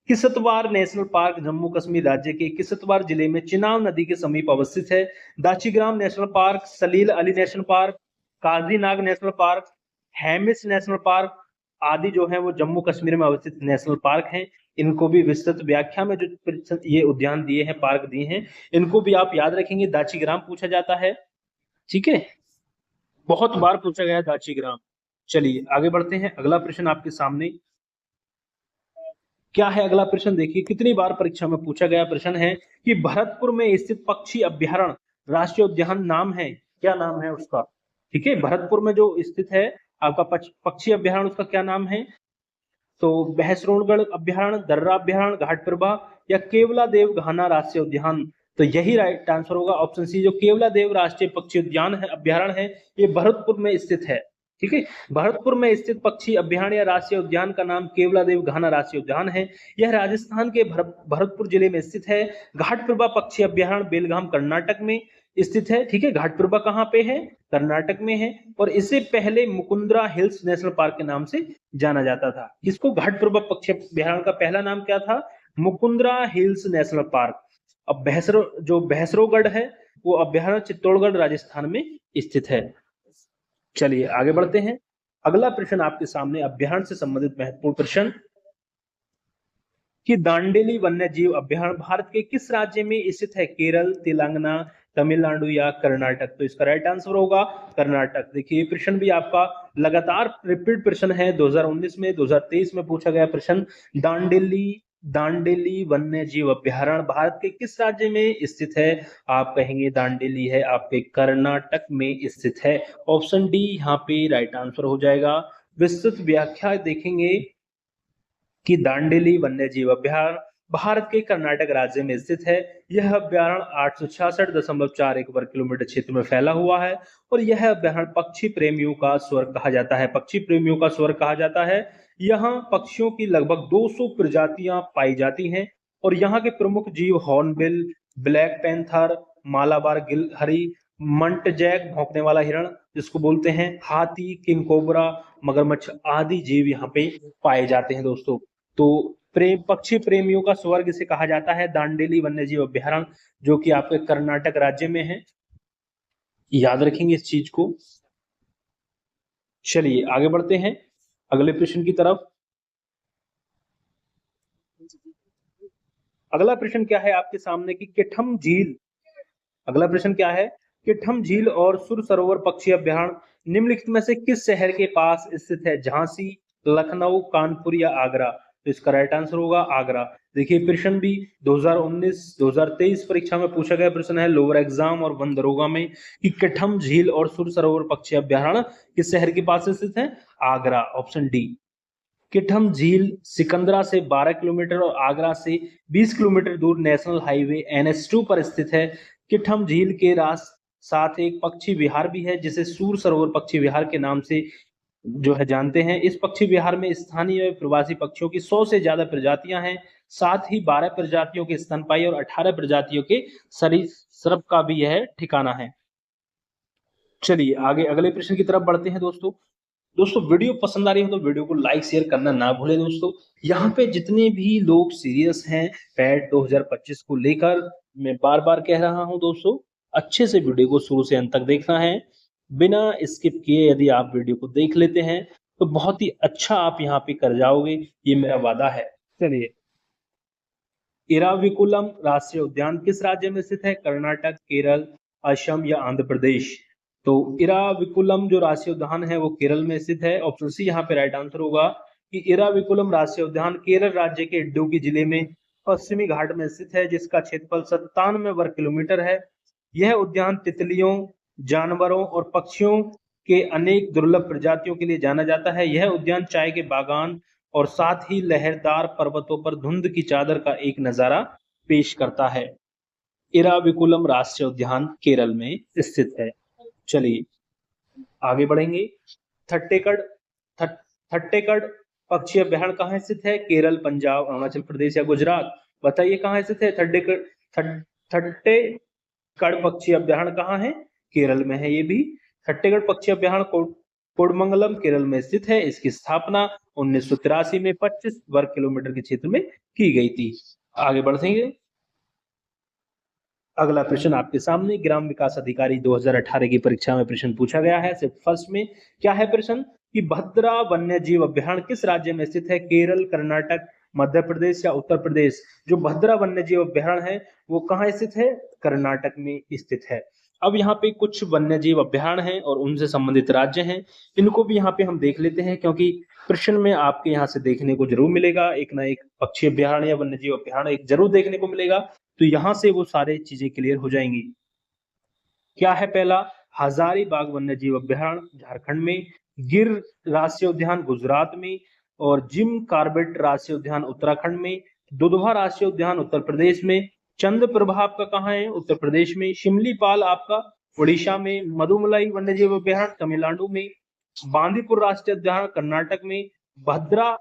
किश्तवाड़ नेशनल पार्क जम्मू कश्मीर राज्य के किश्तवाड़ जिले में चिनाब नदी के समीप अवस्थित है। Dachigam national park, Salim Ali national park, Kazinag national park, Hemis national park आदि जो है वो जम्मू कश्मीर में अवस्थित नेशनल पार्क हैं। इनको भी विस्तृत व्याख्या में जो ये उद्यान दिए हैं, पार्क दिए हैं, इनको भी आप याद रखेंगे। दाचीग्राम पूछा जाता है, ठीक है, बहुत बार पूछा गया दाचीग्राम। चलिए आगे बढ़ते हैं, अगला प्रश्न आपके सामने क्या है। अगला प्रश्न देखिए, कितनी बार परीक्षा में पूछा गया प्रश्न है कि भरतपुर में स्थित पक्षी अभ्यारण्य राष्ट्रीय उद्यान नाम है, क्या नाम है उसका? ठीक है, भरतपुर में जो स्थित है आपका पक्षी अभ्यारण्य, उसका क्या नाम है? तो बहसरोणगढ़ अभ्यारण्य, दर्रा अभ्यारण्य, घाटप्रभा या केवला देव घाना राष्ट्रीय उद्यान? तो यही राइट आंसर होगा ऑप्शन सी, जो केवला देव राष्ट्रीय पक्षी उद्यान है, अभ्यारण्य है, ये भरतपुर में स्थित है। ठीक है, भरतपुर में स्थित पक्षी अभ्यारण्य या राष्ट्रीय उद्यान का नाम केवला देव घाना राष्ट्रीय उद्यान है। यह राजस्थान के भरतपुर जिले में स्थित है। घाटप्रभा पक्षी अभ्यारण्य बेलगाम कर्नाटक में स्थित है। ठीक है, घाटप्रभा कहाँ पे है? कर्नाटक में है। और इससे पहले मुकुंदरा हिल्स नेशनल पार्क के नाम से जाना जाता था। इसको घाटप्रभा पक्षी अभ्यारण्य का पहला नाम क्या था? Mukundra hills national park. अब बहसरोगढ़ है वो अभ्यारण्य चित्तौड़गढ़ राजस्थान में स्थित है। चलिए आगे बढ़ते हैं, अगला प्रश्न आपके सामने अभ्यारण्य से संबंधित महत्वपूर्ण प्रश्न। कि दांडेली वन्य जीव अभयारण्य भारत के किस राज्य में स्थित है? केरल, तेलंगाना, तमिलनाडु या कर्नाटक? तो इसका राइट आंसर होगा कर्नाटक। देखिए ये प्रश्न भी आपका लगातार रिपीट प्रश्न है, 2019 में, 2023 में पूछा गया प्रश्न। दांडेली दांडेली वन्य जीव अभयारण्य भारत के किस राज्य में स्थित है? आप कहेंगे दांडेली है आपके कर्नाटक में स्थित है। ऑप्शन डी यहाँ पे राइट आंसर हो जाएगा। विस्तृत व्याख्या देखेंगे कि दांडेली वन्यजीव अभयारण्य भारत के कर्नाटक राज्य में स्थित है। यह अभयारण्य 866.41 वर्ग किलोमीटर क्षेत्र में फैला हुआ है और यह अभयारण्य पक्षी प्रेमियों का स्वर्ग कहा जाता है। पक्षी प्रेमियों का स्वर्ग कहा जाता है। यहाँ पक्षियों की लगभग 200 प्रजातियां पाई जाती हैं और यहाँ के प्रमुख जीव हॉर्नबिल, ब्लैक पैंथर, मालाबार गिलहरी, मंटजैक भौंकने वाला हिरण जिसको बोलते हैं, हाथी, किंग कोबरा, मगरमच्छ आदि जीव यहाँ पे पाए जाते हैं दोस्तों। तो पक्षी प्रेमियों का स्वर्ग इसे कहा जाता है, दांडेली वन्यजीव अभयारण्य, जो कि आपके कर्नाटक राज्य में है। याद रखेंगे इस चीज को। चलिए आगे बढ़ते हैं अगले प्रश्न की तरफ। अगला प्रश्न क्या है आपके सामने की किठम झील, अगला प्रश्न क्या है? किठम झील और सुर सरोवर पक्षी अभयारण्य निम्नलिखित में से किस शहर के पास स्थित है? झांसी, लखनऊ, कानपुर या आगरा? तो इसका राइट आंसर होगा आगरा। देखिए प्रश्न भी 2019-2023 परीक्षा में पूछा गया प्रश्न है, लोअर एग्जाम और वन दरोगा में, कि किठम झील और सुर सरोवर पक्षी अभयारण्य किस शहर के पास स्थित है? आगरा। Option D. किठम झील सिकंदरा से 12 किलोमीटर और आगरा से 20 किलोमीटर दूर नेशनल हाईवे NH2 पर स्थित है। किठम झील के साथ एक पक्षी विहार भी है जिसे सूर सरोवर पक्षी विहार के नाम से जो है जानते हैं। इस पक्षी विहार में स्थानीय प्रवासी पक्षियों की 100 से ज्यादा प्रजातियां हैं। साथ ही 12 प्रजातियों के स्तनपायी और 18 प्रजातियों के सरीसृप का भी यह ठिकाना है। चलिए आगे अगले प्रश्न की तरफ बढ़ते हैं दोस्तों। वीडियो पसंद आ रही हो तो वीडियो को लाइक शेयर करना ना भूलें दोस्तों। यहाँ पे जितने भी लोग सीरियस हैं पैट 2025 को लेकर, मैं बार बार कह रहा हूं दोस्तों, अच्छे से वीडियो को शुरू से अंत तक देखना है, बिना स्किप किए। यदि आप वीडियो को देख लेते हैं तो बहुत ही अच्छा आप यहाँ पे कर जाओगे, ये मेरा वादा है। चलिए, इराविकुलम राष्ट्रीय उद्यान किस राज्य में स्थित है? कर्नाटक, केरल, असम या आंध्र प्रदेश? तो इराविकुलम जो राष्ट्रीय उद्यान है वो केरल में स्थित है। ऑप्शन सी यहाँ पे राइट आंसर होगा कि इराविकुलम राष्ट्रीय उद्यान केरल राज्य के इडुक्की जिले में पश्चिमी घाट में स्थित है, जिसका क्षेत्रफल 97 वर्ग किलोमीटर है। यह उद्यान तितलियों, जानवरों और पक्षियों के अनेक दुर्लभ प्रजातियों के लिए जाना जाता है। यह उद्यान चाय के बागान और साथ ही लहरदार पर्वतों पर धुंध की चादर का एक नजारा पेश करता है। इराविकुलम राष्ट्रीय उद्यान केरल में स्थित है। चलिए आगे बढ़ेंगे। थट्टेकड़ पक्षी अभयारण्य कहाँ स्थित है? केरल, पंजाब, अरुणाचल प्रदेश या गुजरात? बताइए कहाँ स्थित है थट्टेकड़ पक्षी अभयारण्य कहाँ है? केरल में है ये भी। थट्टेकड़ पक्षी अभयारण्य कोडमंगलम केरल में स्थित है। इसकी स्थापना 1983 में 25 वर्ग किलोमीटर के क्षेत्र में की गई थी। आगे बढ़ेंगे। अगला प्रश्न आपके सामने, ग्राम विकास अधिकारी 2018 की परीक्षा में प्रश्न पूछा गया है। सिर्फ फर्स्ट में क्या है प्रश्न कि भद्रा वन्य जीव अभयारण्य किस राज्य में स्थित है? केरल, कर्नाटक, मध्य प्रदेश या उत्तर प्रदेश? जो भद्रा वन्य जीव अभयारण्य है वो कहाँ स्थित है? कर्नाटक में स्थित है। अब यहाँ पे कुछ वन्य जीव अभयारण्य हैं और उनसे संबंधित राज्य हैं, इनको भी यहाँ पे हम देख लेते हैं, क्योंकि प्रश्न में आपके यहाँ से देखने को जरूर मिलेगा, एक ना एक पक्षी अभयारण्य या वन्य जीव अभयारण्य एक जरूर देखने को मिलेगा। तो यहां से वो सारे चीजें क्लियर हो जाएंगी। क्या है पहला? हजारीबाग वन्य जीव अभयारण्य झारखंड में, गिर राष्ट्रीय उद्यान गुजरात में, और जिम कार्बेट राष्ट्रीय उद्यान उत्तराखंड में, दुधवा राष्ट्रीय उद्यान उत्तर प्रदेश में, चंद्रप्रभा आपका कहाँ है? उत्तर प्रदेश में, शिमलीपाल आपका उड़ीसा में, मधुमलाई वन्य जीव अभयारण्य तमिलनाडु में, बांदीपुर राष्ट्रीय उद्यान कर्नाटक में, भद्रा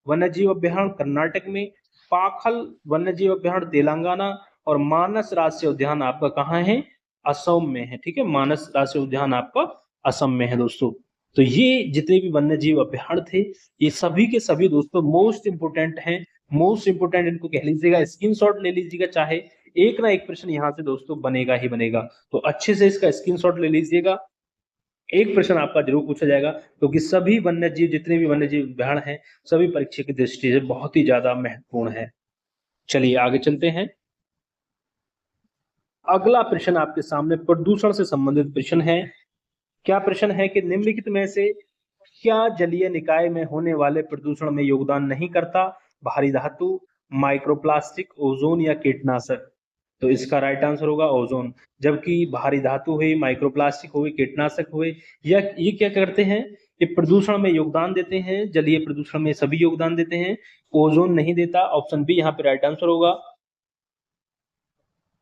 वन्य जीव अभयारण्य कर्नाटक में, पाखल वन्य जीव अभयारण्य तेलंगाना, और मानस राष्ट्रीय उद्यान आपका कहाँ है? असम में है। ठीक है, मानस राष्ट्रीय उद्यान आपका असम में है दोस्तों। तो ये जितने भी वन्य जीव अभयारण्य थे ये सभी के सभी दोस्तों मोस्ट इंपोर्टेंट हैं। मोस्ट इंपोर्टेंट इनको कह लीजिएगा, स्क्रीनशॉट ले लीजिएगा, चाहे एक ना एक प्रश्न यहाँ से दोस्तों बनेगा ही बनेगा। तो अच्छे से इसका स्क्रीनशॉट ले लीजिएगा, एक प्रश्न आपका जरूर पूछा जाएगा, क्योंकि सभी वन्य जीव जितने भी वन्य जीव अभयारण्य हैं सभी परीक्षा की दृष्टि से बहुत ही ज्यादा महत्वपूर्ण है। चलिए आगे चलते हैं। अगला प्रश्न आपके सामने प्रदूषण से संबंधित प्रश्न है। क्या प्रश्न है कि निम्नलिखित में से क्या जलीय निकाय में होने वाले प्रदूषण में योगदान नहीं करता? भारी धातु, माइक्रोप्लास्टिक, ओजोन या कीटनाशक? तो इसका राइट आंसर होगा ओजोन। जबकि भारी धातु हुई, माइक्रोप्लास्टिक हुई, कीटनाशक हुए, या ये क्या करते हैं? ये प्रदूषण में योगदान देते हैं, जलीय प्रदूषण में सभी योगदान देते हैं, ओजोन नहीं देता। ऑप्शन बी यहाँ पे राइट आंसर होगा।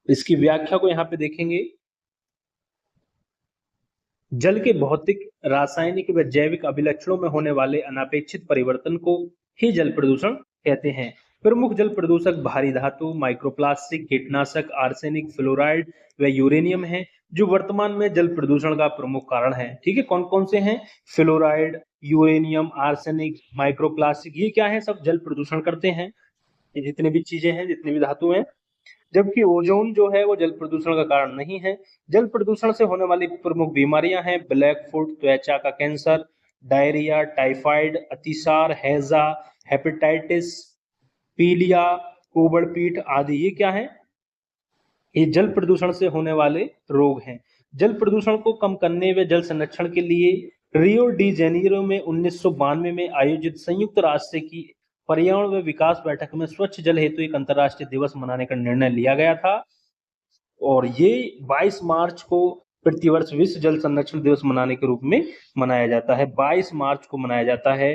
इसकी व्याख्या को यहाँ पे देखेंगे। जल के भौतिक, रासायनिक व जैविक अभिलक्षणों में होने वाले अनापेक्षित परिवर्तन को ही जल प्रदूषण कहते हैं। प्रमुख जल प्रदूषक भारी धातु, माइक्रोप्लास्टिक, कीटनाशक, आर्सेनिक, फ्लोराइड व यूरेनियम हैं, जो वर्तमान में जल प्रदूषण का प्रमुख कारण है। ठीक है, कौन कौन से हैं? फ्लोराइड, यूरेनियम, आर्सेनिक, माइक्रोप्लास्टिक, ये क्या है? सब जल प्रदूषण करते हैं। ये जितनी भी चीजें हैं, जितनी भी धातु हैं। जबकि ओजोन जो है वो जल प्रदूषण का कारण नहीं है। जल प्रदूषण से होने वाली प्रमुख बीमारियां हैं ब्लैक फुट, त्वचा का कैंसर, डायरिया, टाइफाइड, अतिसार, हैजा, हेपेटाइटिस, पीलिया, कोबड़पीठ आदि। ये क्या है? ये जल प्रदूषण से होने वाले रोग हैं। जल प्रदूषण को कम करने व जल संरक्षण के लिए रियो डी जेनेरो में 1992 में आयोजित संयुक्त राष्ट्र की पर्यावरण व विकास बैठक में स्वच्छ जल हेतु एक अंतर्राष्ट्रीय दिवस मनाने का निर्णय लिया गया था। और ये 22 मार्च को प्रतिवर्ष विश्व जल संरक्षण दिवस मनाने के रूप में मनाया जाता है। 22 मार्च को मनाया जाता है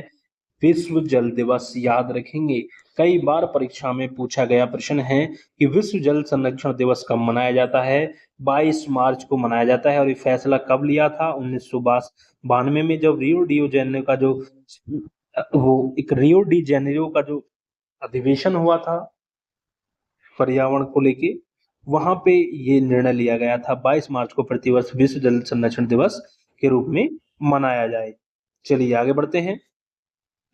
विश्व जल दिवस। याद रखेंगे, कई बार परीक्षा में पूछा गया प्रश्न है कि विश्व जल संरक्षण दिवस कब मनाया जाता है? 22 मार्च को मनाया जाता है। और ये फैसला कब लिया था? 1992 में, जब रियो डी जेनेरो का जो रियो डी जेनेरो का जो अधिवेशन हुआ था पर्यावरण को लेके, वहां पे ये निर्णय लिया गया था 22 मार्च को प्रतिवर्ष विश्व जल संरक्षण दिवस के रूप में मनाया जाए। चलिए आगे बढ़ते हैं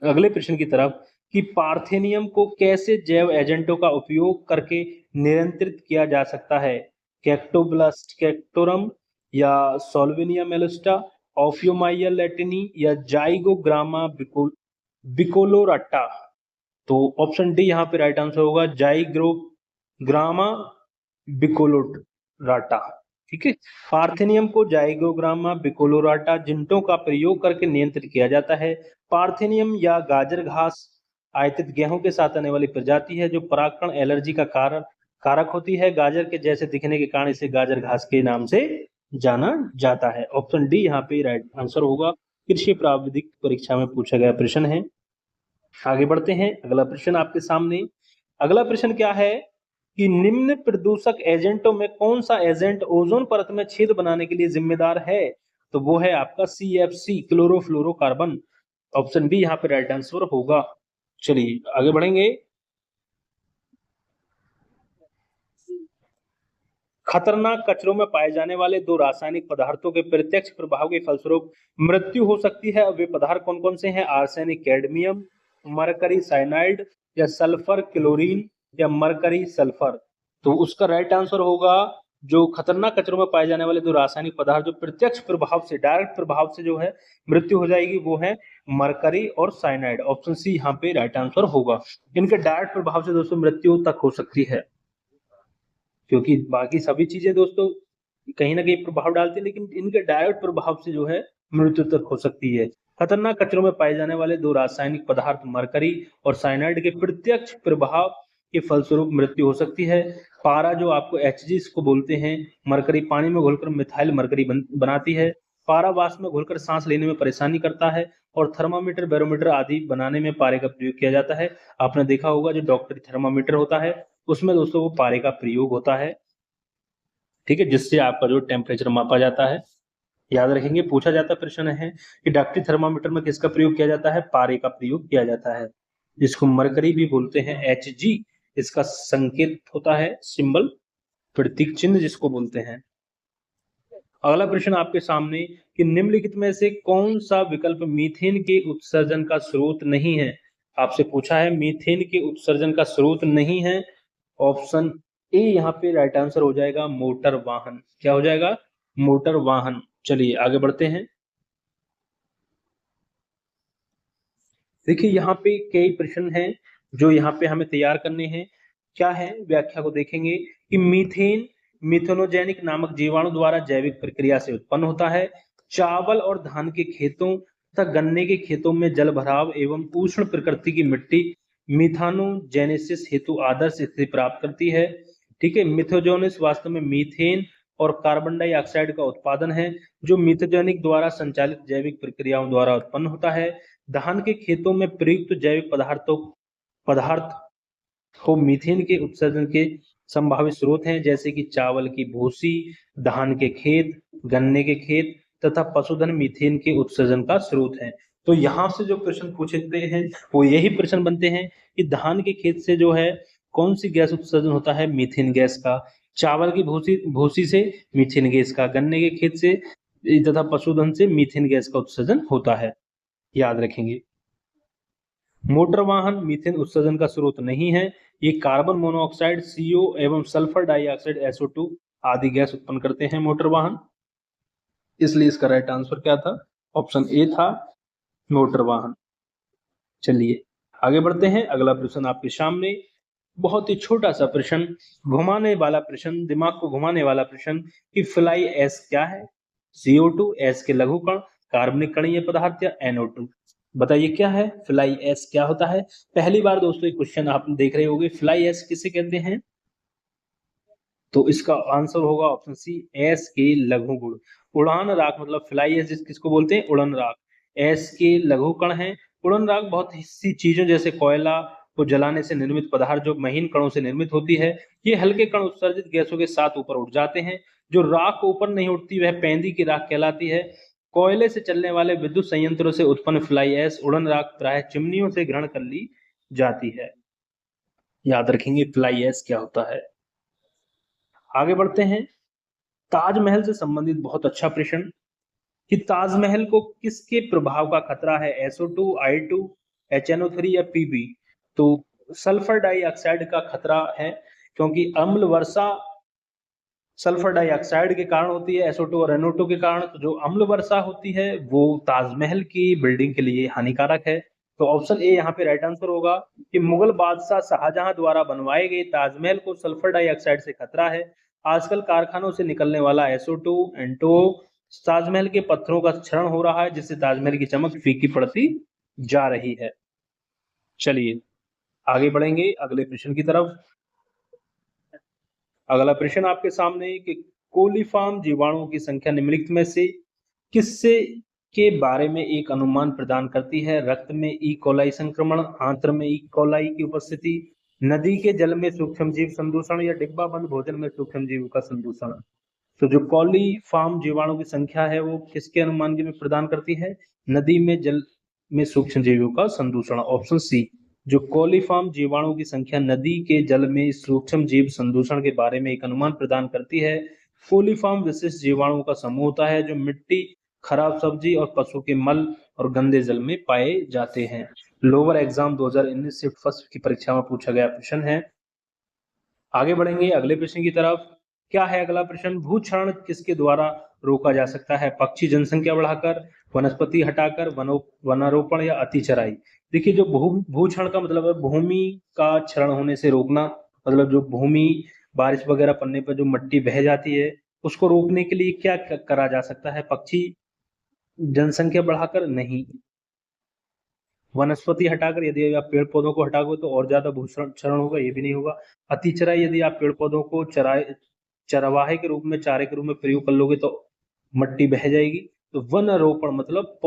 अगले प्रश्न की तरफ कि पार्थेनियम को कैसे जैव एजेंटों का उपयोग करके नियंत्रित किया जा सकता है? कैक्टोब्लास्ट कैक्टोरम, या सोल्विनिया मेलिस्टा, ऑफियोमाइया लैटिनी, या जाइगोग्रामा बिकोलोराटा? तो ऑप्शन डी यहाँ पे राइट आंसर होगा, जाइग्रोग्रामा बिकोलोराटा। ठीक है, पार्थेनियम को जाइगोग्रामा बिकोलोराटा जिंटों का प्रयोग करके नियंत्रित किया जाता है। पार्थेनियम या गाजर घास आयतित गेहूं के साथ आने वाली प्रजाति है, जो परागकण एलर्जी का कारक होती है। गाजर के जैसे दिखने के कारण इसे गाजर घास के नाम से जाना जाता है। ऑप्शन डी यहाँ पे राइट आंसर होगा। कृषि प्राविधिक परीक्षा में पूछा गया प्रश्न है। आगे बढ़ते हैं अगला प्रश्न आपके सामने। अगला प्रश्न क्या है कि निम्न प्रदूषक एजेंटों में कौन सा एजेंट ओजोन परत में छेद बनाने के लिए जिम्मेदार है? तो वो है आपका CFC, क्लोरोफ्लोरोकार्बन। ऑप्शन बी यहाँ पे राइट आंसर होगा। चलिए आगे बढ़ेंगे। खतरनाक कचरों में पाए जाने वाले दो रासायनिक पदार्थों के प्रत्यक्ष प्रभाव के फलस्वरूप मृत्यु हो सकती है। वे पदार्थ कौन कौन से हैं? आर्सेनिक कैडमियम, मरकरी साइनाइड, या सल्फर क्लोरीन, या मरकरी सल्फर? तो उसका राइट आंसर होगा, जो खतरनाक कचरों में पाए जाने वाले दो रासायनिक पदार्थ जो प्रत्यक्ष प्रभाव से, डायरेक्ट प्रभाव से जो है मृत्यु हो जाएगी, वो है मरकरी और साइनाइड। ऑप्शन सी यहाँ पे राइट आंसर होगा। इनके डायरेक्ट प्रभाव से दोस्तों मृत्यु तक हो सकती है, क्योंकि बाकी सभी चीजें दोस्तों कहीं ना कहीं प्रभाव डालती है, लेकिन इनके डायरेक्ट प्रभाव से जो है मृत्यु तक हो सकती है। खतरनाक कचरों में पाए जाने वाले दो रासायनिक पदार्थ मरकरी और साइनाइड के प्रत्यक्ष प्रभाव के फलस्वरूप मृत्यु हो सकती है। पारा जो आपको HG इसको बोलते हैं, मरकरी पानी में घुलकर मिथाइल मरकरी बनाती है। पारा वाष्प में घुलकर सांस लेने में परेशानी करता है। और थर्मामीटर, बैरोमीटर आदि बनाने में पारे का प्रयोग किया जाता है। आपने देखा होगा जो डॉक्टरी थर्मामीटर होता है उसमें दोस्तों वो पारे का प्रयोग होता है। ठीक है, जिससे आपका जो टेम्परेचर मापा जाता है। याद रखेंगे, पूछा जाता प्रश्न है कि डॉक्टरी थर्मामीटर में किसका प्रयोग किया जाता है? पारे का प्रयोग किया जाता है, जिसको मरकरी भी बोलते हैं। HG इसका संकेत होता है, सिंबल, प्रतीक चिन्ह जिसको बोलते हैं। अगला प्रश्न आपके सामने कि निम्नलिखित में से कौन सा विकल्प मीथेन के उत्सर्जन का स्रोत नहीं है? आपसे पूछा है मीथेन के उत्सर्जन का स्रोत नहीं है। ऑप्शन ए यहाँ पे राइट आंसर हो जाएगा, मोटर वाहन। क्या हो जाएगा? मोटर वाहन। चलिए आगे बढ़ते हैं। देखिए यहाँ पे कई प्रश्न हैं जो यहाँ पे हमें तैयार करने हैं। क्या है, व्याख्या को देखेंगे कि मीथेन मिथेनोजेनिक नामक जीवाणु द्वारा जैविक प्रक्रिया से उत्पन्न होता है। चावल और धान के खेतों तथा गन्ने के खेतों में जल भराव एवं उष्ण प्रकृति की मिट्टी मिथानोजेनेसिस हेतु आदर्श स्थिति प्राप्त करती है। ठीक है, मिथोजेनिस वास्तव में मीथेन और कार्बन डाइऑक्साइड का उत्पादन है जो मिथोजेनिक द्वारा संचालित जैविक प्रक्रियाओं द्वारा उत्पन्न होता है। धान के खेतों में प्रयुक्त जैविक पदार्थ को मीथेन के उत्सर्जन के संभावित स्रोत हैं, जैसे कि चावल की भूसी, धान के खेत, गन्ने के खेत तथा पशुधन मीथेन के उत्सर्जन का स्रोत है। तो यहाँ से जो प्रश्न पूछते हैं वो यही प्रश्न बनते हैं कि धान के खेत से जो है कौन सी गैस उत्सर्जन होता है, मीथेन गैस का। चावल की भूसी से मीथेन गैस का, गन्ने के खेत से तथा पशुधन से मीथेन गैस का उत्सर्जन होता है, याद रखेंगे। मोटर वाहन मीथेन उत्सर्जन का स्रोत नहीं है, ये कार्बन मोनोऑक्साइड, CO एवं सल्फर डाइऑक्साइड SO2 आदि गैस उत्पन्न करते हैं मोटर वाहन। इसलिए इसका राइट आंसर क्या था, ऑप्शन ए था, मोटर वाहन। चलिए आगे बढ़ते हैं। अगला प्रश्न आपके सामने, बहुत ही छोटा सा प्रश्न, घुमाने वाला प्रश्न, दिमाग को घुमाने वाला प्रश्न कि फ्लाई एश क्या है। CO2, एस के लघु कण, कार्बनिक कणीय पदार्थ या NO2। बताइए क्या है फ्लाई एश, क्या होता है। पहली बार दोस्तों एक क्वेश्चन आप देख रहे होंगे, फ्लाई एश किसे कहते हैं, तो इसका आंसर होगा ऑप्शन सी, एस के लघु गुण। उड़ान राख मतलब फ्लाई एश किसको बोलते हैं, उड़न राख। एस के लघु कण है। उड़न राख बहुत सी चीजों जैसे कोयला को जलाने से निर्मित पदार्थ जो महीन कणों से निर्मित होती है। ये हल्के कण उत्सर्जित गैसों के साथ ऊपर उठ जाते हैं। जो राख ऊपर नहीं उठती वह पैंदी की राख कहलाती है। कोयले से चलने वाले विद्युत संयंत्रों से उत्पन्न फ्लाई ऐश उड़न राख प्राय चिमनियों से ग्रहण कर ली जाती है। याद रखेंगे फ्लाई ऐश क्या होता है। आगे बढ़ते हैं। ताजमहल से संबंधित बहुत अच्छा प्रश्न कि ताजमहल को किसके प्रभाव का खतरा है, SO2, I2, HNO3 या PB। तो सल्फर डाइऑक्साइड का खतरा है, क्योंकि अम्ल वर्षा सल्फर डाइऑक्साइड के कारण होती है, SO2 और NO2 के कारण। तो जो अम्ल वर्षा होती है वो ताजमहल की बिल्डिंग के लिए हानिकारक है। तो ऑप्शन ए यहाँ पे राइट आंसर होगा कि मुगल बादशाह शाहजहां द्वारा बनवाए गए ताजमहल को सल्फर डाइऑक्साइड से खतरा है। आजकल कारखानों से निकलने वाला SO2, N2O ताजमहल के पत्थरों का क्षरण हो रहा है, जिससे ताजमहल की चमक फीकी पड़ती जा रही है। चलिए आगे बढ़ेंगे अगले प्रश्न की तरफ। अगला प्रश्न आपके सामने कि कोलीफॉर्म जीवाणुओं की संख्या निम्नलिखित में से किससे के बारे में एक अनुमान प्रदान करती है। रक्त में ई कोलाई संक्रमण, आंत्र में ई कोलाई की उपस्थिति, नदी के जल में सूक्ष्म जीव संदूषण या डिब्बा बंद भोजन में सूक्ष्म जीव का संदूषण। तो जो कोलीफॉर्म जीवाणु की संख्या है वो किसके अनुमान में प्रदान करती है, नदी में जल में सूक्ष्म जीवों का संदूषण, ऑप्शन सी। जो कोलीफॉर्म जीवाणु की संख्या नदी के जल में सूक्ष्म जीव संदूषण के बारे में एक अनुमान प्रदान करती है। कोलीफॉर्म विशिष्ट जीवाणुओं का समूह होता है जो मिट्टी, खराब सब्जी और पशु के मल और गंदे जल में पाए जाते हैं। लोअर एग्जाम 2019 शिफ्ट फर्स्ट की परीक्षा में पूछा गया प्रश्न है। आगे बढ़ेंगे अगले प्रश्न की तरफ। क्या है अगला प्रश्न, भूक्षरण किसके द्वारा रोका जा सकता है, पक्षी जनसंख्या बढ़ाकर, वनस्पति हटाकर, वनारोपण या अतिचराई। देखिए जो भूक्षरण का मतलब है भूमि का क्षरण होने से रोकना, मतलब जो भूमि बारिश वगैरह पड़ने पर जो मिट्टी बह जाती है उसको रोकने के लिए क्या करा जा सकता है, पक्षी जनसंख्या बढ़ाकर नहीं, वनस्पति हटाकर, यदि आप पेड़ पौधों को हटाओगे तो और ज्यादा भूक्षरण होगा, ये भी नहीं होगा। अतिचराई, यदि आप पेड़ पौधों को चरवाहे के रूप में, चारे के रूप में प्रयोग कर लोगे तो मिट्टी बह जाएगी। तो वन रोपण मतलब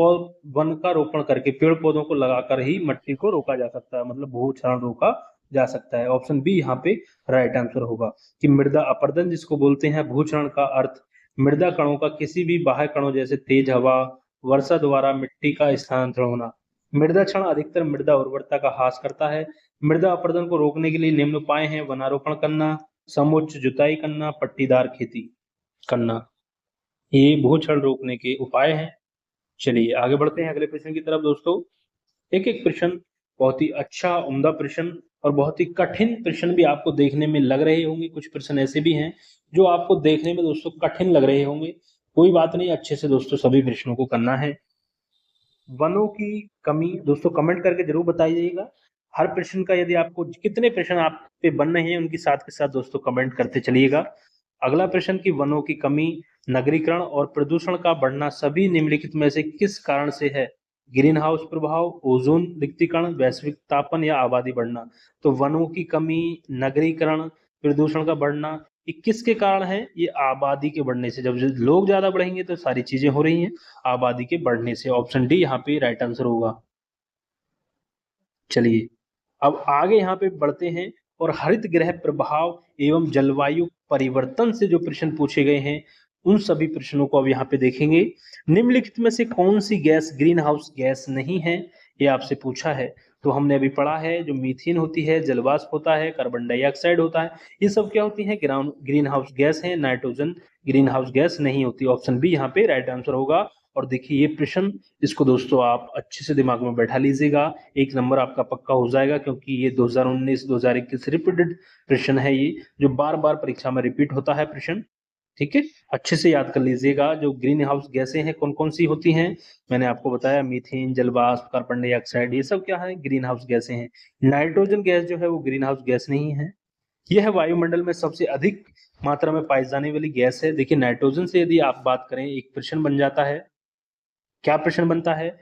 वन का रोपण करके पेड़ पौधों को लगाकर ही मिट्टी को रोका जा सकता है, मतलब भूक्षरण रोका जा सकता है। ऑप्शन बी यहाँ पे राइट आंसर होगा कि मृदा अपरदन जिसको बोलते हैं। भूक्षरण का अर्थ मृदा कणों का किसी भी बाह्य कणों जैसे तेज हवा, वर्षा द्वारा मिट्टी का स्थानांतरण होना। मृदा क्षरण अधिकतर मृदा उर्वरता का ह्रास करता है। मृदा अपरदन को रोकने के लिए निम्न उपाय हैं, वनारोपण करना, समुच्च जुताई करना, पट्टीदार खेती करना, ये भूक्षरण रोकने के उपाय हैं। चलिए आगे बढ़ते हैं अगले प्रश्न की तरफ दोस्तों। एक एक प्रश्न बहुत ही अच्छा उम्दा प्रश्न और बहुत ही कठिन प्रश्न भी आपको देखने में लग रहे होंगे। कुछ प्रश्न ऐसे भी हैं जो आपको देखने में दोस्तों कठिन लग रहे होंगे, कोई बात नहीं, अच्छे से दोस्तों सभी प्रश्नों को करना है। वनों की कमी दोस्तों कमेंट करके जरूर बताइएगा। हर प्रश्न का यदि आपको कितने प्रश्न आप पे बन रहे हैं उनकी साथ के साथ दोस्तों कमेंट करते चलिएगा। अगला प्रश्न की वनों की कमी, नगरीकरण और प्रदूषण का बढ़ना सभी निम्नलिखित में से किस कारण से है? ग्रीन हाउस प्रभाव, ओजोन रिक्तीकरण, वैश्विक तापन या आबादी बढ़ना। तो वनों की कमी, नगरीकरण, प्रदूषण का बढ़ना, ये किसके कारण है? ये आबादी के बढ़ने से। जब लोग ज्यादा बढ़ेंगे तो सारी चीजें हो रही हैं आबादी के बढ़ने से। ऑप्शन डी यहाँ पे राइट आंसर होगा। चलिए अब आगे यहाँ पे बढ़ते हैं और हरित गृह प्रभाव एवं जलवायु परिवर्तन से जो प्रश्न पूछे गए हैं उन सभी प्रश्नों को अब यहाँ पे देखेंगे। निम्नलिखित में से कौन सी गैस ग्रीन हाउस गैस नहीं है, ये आपसे पूछा है। तो हमने अभी पढ़ा है जो मीथेन होती है, जलवाष्प होता है, कार्बन डाइऑक्साइड होता है, ये सब क्या होती है? ग्रीन हाउस गैस है। नाइट्रोजन ग्रीन हाउस गैस नहीं होती। ऑप्शन बी यहाँ पे राइट आंसर होगा। और देखिए ये प्रश्न, इसको दोस्तों आप अच्छे से दिमाग में बैठा लीजिएगा, 1 नंबर आपका पक्का हो जाएगा, क्योंकि ये 2019-2021 रिपीटेड प्रश्न है, ये जो बार बार परीक्षा में रिपीट होता है प्रश्न। ठीक है, अच्छे से याद कर लीजिएगा। जो ग्रीन हाउस गैसें हैं कौन कौन सी होती हैं, मैंने आपको बताया, मीथेन, जलवाष्प, कार्बन डाइऑक्साइड, ये सब क्या है? ग्रीन हाउस गैसें हैं। नाइट्रोजन गैस जो है वो ग्रीन हाउस गैस नहीं है। यह वायुमंडल में सबसे अधिक मात्रा में पाई जाने वाली गैस है। देखिए नाइट्रोजन से यदि आप बात करें, एक प्रश्न बन जाता है। क्या प्रश्न बनता है?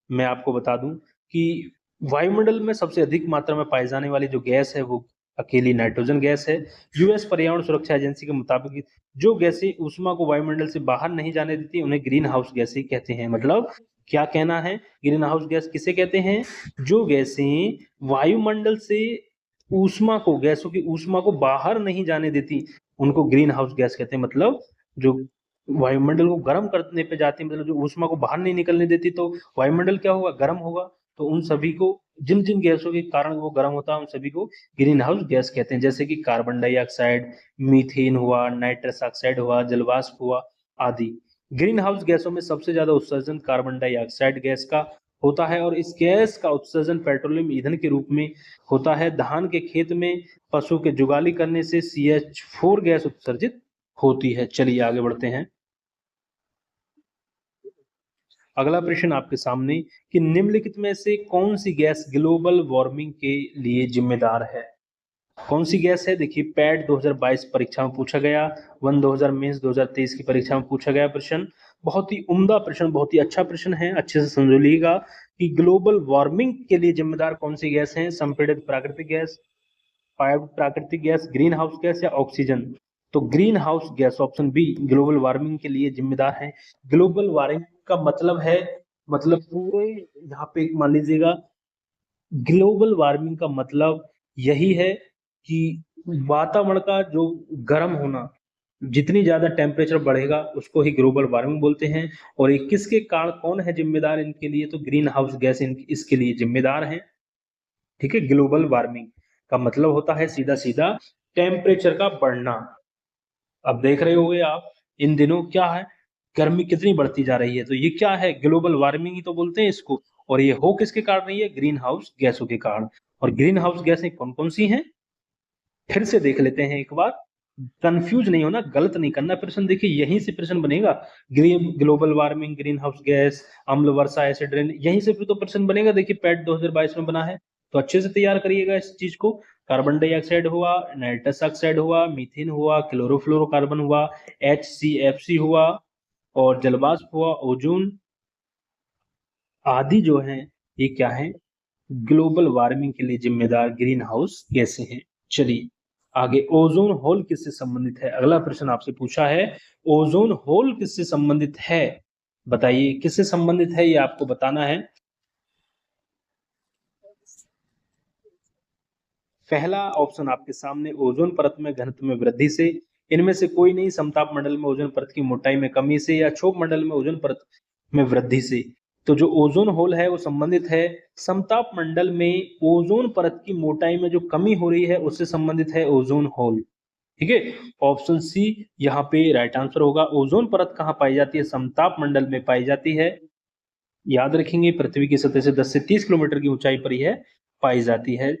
मैं आपको बता दूं कि वायुमंडल में सबसे अधिक मात्रा में पाई जाने वाली जो गैस है वो अकेली नाइट्रोजन गैस है। यूएस पर्यावरण सुरक्षा एजेंसी के मुताबिक जो गैसें ऊष्मा को वायुमंडल से बाहर नहीं जाने देती उन्हें ग्रीन हाउस गैसें कहते हैं। मतलब क्या कहना है? ग्रीन हाउस गैस किसे कहते हैं? जो गैसें वायुमंडल से ऊष्मा को, गैसों की ऊष्मा को बाहर नहीं जाने देती उनको ग्रीन हाउस गैस कहते हैं। मतलब जो वायुमंडल को गर्म करने पे जाती है, मतलब जो ऊष्मा को बाहर नहीं निकलने देती, तो वायुमंडल क्या होगा? गर्म होगा। तो उन सभी को, जिन जिन गैसों के कारण वो गर्म होता है, उन सभी को ग्रीन हाउस गैस कहते हैं। जैसे कि कार्बन डाइऑक्साइड, मीथेन हुआ, नाइट्रस ऑक्साइड हुआ, जलवाष्प हुआ आदि। ग्रीन हाउस गैसों में सबसे ज्यादा उत्सर्जन कार्बन डाइऑक्साइड गैस का होता है और इस गैस का उत्सर्जन पेट्रोलियम ईंधन के रूप में होता है। धान के खेत में पशु के जुगाली करने से CH4 गैस उत्सर्जित होती है। चलिए आगे बढ़ते हैं। अगला प्रश्न आपके सामने कि निम्नलिखित में से कौन सी गैस ग्लोबल वार्मिंग के लिए जिम्मेदार है? कौन सी गैस है? देखिए पैट 2022 परीक्षा में पूछा गया, 2000 मेंस 2023 की परीक्षा में पूछा गया प्रश्न। बहुत ही उम्दा प्रश्न, बहुत ही अच्छा प्रश्न है, अच्छे से समझ लीजिएगा कि ग्लोबल वार्मिंग के लिए जिम्मेदार कौन सी गैस है? संपीड़ित प्राकृतिक गैस, पाइप्ड प्राकृतिक गैस, ग्रीन हाउस गैस या ऑक्सीजन। तो greenhouse gas option B global warming के लिए जिम्मेदार है। ग्लोबल वार्मिंग का मतलब है, मतलब पूरे यहाँ पे मान लीजिएगा, ग्लोबल वार्मिंग का मतलब यही है कि वातावरण का जो गर्म होना, जितनी ज्यादा टेम्परेचर बढ़ेगा उसको ही ग्लोबल वार्मिंग बोलते हैं। और ये किसके कारण, कौन है जिम्मेदार इनके लिए? तो ग्रीन हाउस गैस इसके लिए जिम्मेदार है। ठीक है, ग्लोबल वार्मिंग का मतलब होता है सीधा सीधा टेम्परेचर का बढ़ना। अब देख रहे होंगे आप इन दिनों क्या है, गर्मी कितनी बढ़ती जा रही है, तो ये क्या है? ग्लोबल वार्मिंग ही तो बोलते हैं इसको। और ये हो किसके कारण रही है? ग्रीन हाउस गैसों के कारण। और ग्रीन हाउस गैसें कौन कौन सी हैं, फिर से देख लेते हैं एक बार। कंफ्यूज नहीं होना, गलत नहीं करना प्रश्न। देखिए यहीं से प्रश्न बनेगा, green global warming, green house gas, अम्ल वर्षा, एसिड रेन, यहीं से फिर तो प्रश्न बनेगा। देखिए पैट 2022 में बना है, तो अच्छे से तैयार करिएगा इस चीज को। कार्बन डाइऑक्साइड हुआ, नाइट्रस ऑक्साइड हुआ, मीथेन हुआ, क्लोरोफ्लोरोकार्बन हुआ, HCFC हुआ, और जलवाष्प हुआ, ओजोन आदि जो है ये क्या है? ग्लोबल वार्मिंग के लिए जिम्मेदार ग्रीन हाउस गैसें हैं। चलिए आगे, ओजोन होल किससे संबंधित है? अगला प्रश्न आपसे पूछा है, ओजोन होल किससे संबंधित है? बताइए किससे संबंधित है, ये आपको बताना है। पहला ऑप्शन आपके सामने, ओजोन परत में घनत्व में वृद्धि से। इनमें से कोई नहीं। समताप मंडल में ओजोन परत की मोटाई में कमी से, या क्षोभ मंडल में ओजोन परत में वृद्धि से। तो जो ओजोन होल है वो संबंधित है समताप मंडल में ओजोन परत की मोटाई में जो कमी हो रही है उससे संबंधित है ओजोन होल। ठीक है, ऑप्शन सी यहाँ पे राइट आंसर होगा। ओजोन परत कहाँ पाई जाती है? समताप मंडल में पाई जाती है। याद रखेंगे पृथ्वी की सतह से 10 से 30 किलोमीटर की ऊंचाई पर यह पाई जाती है।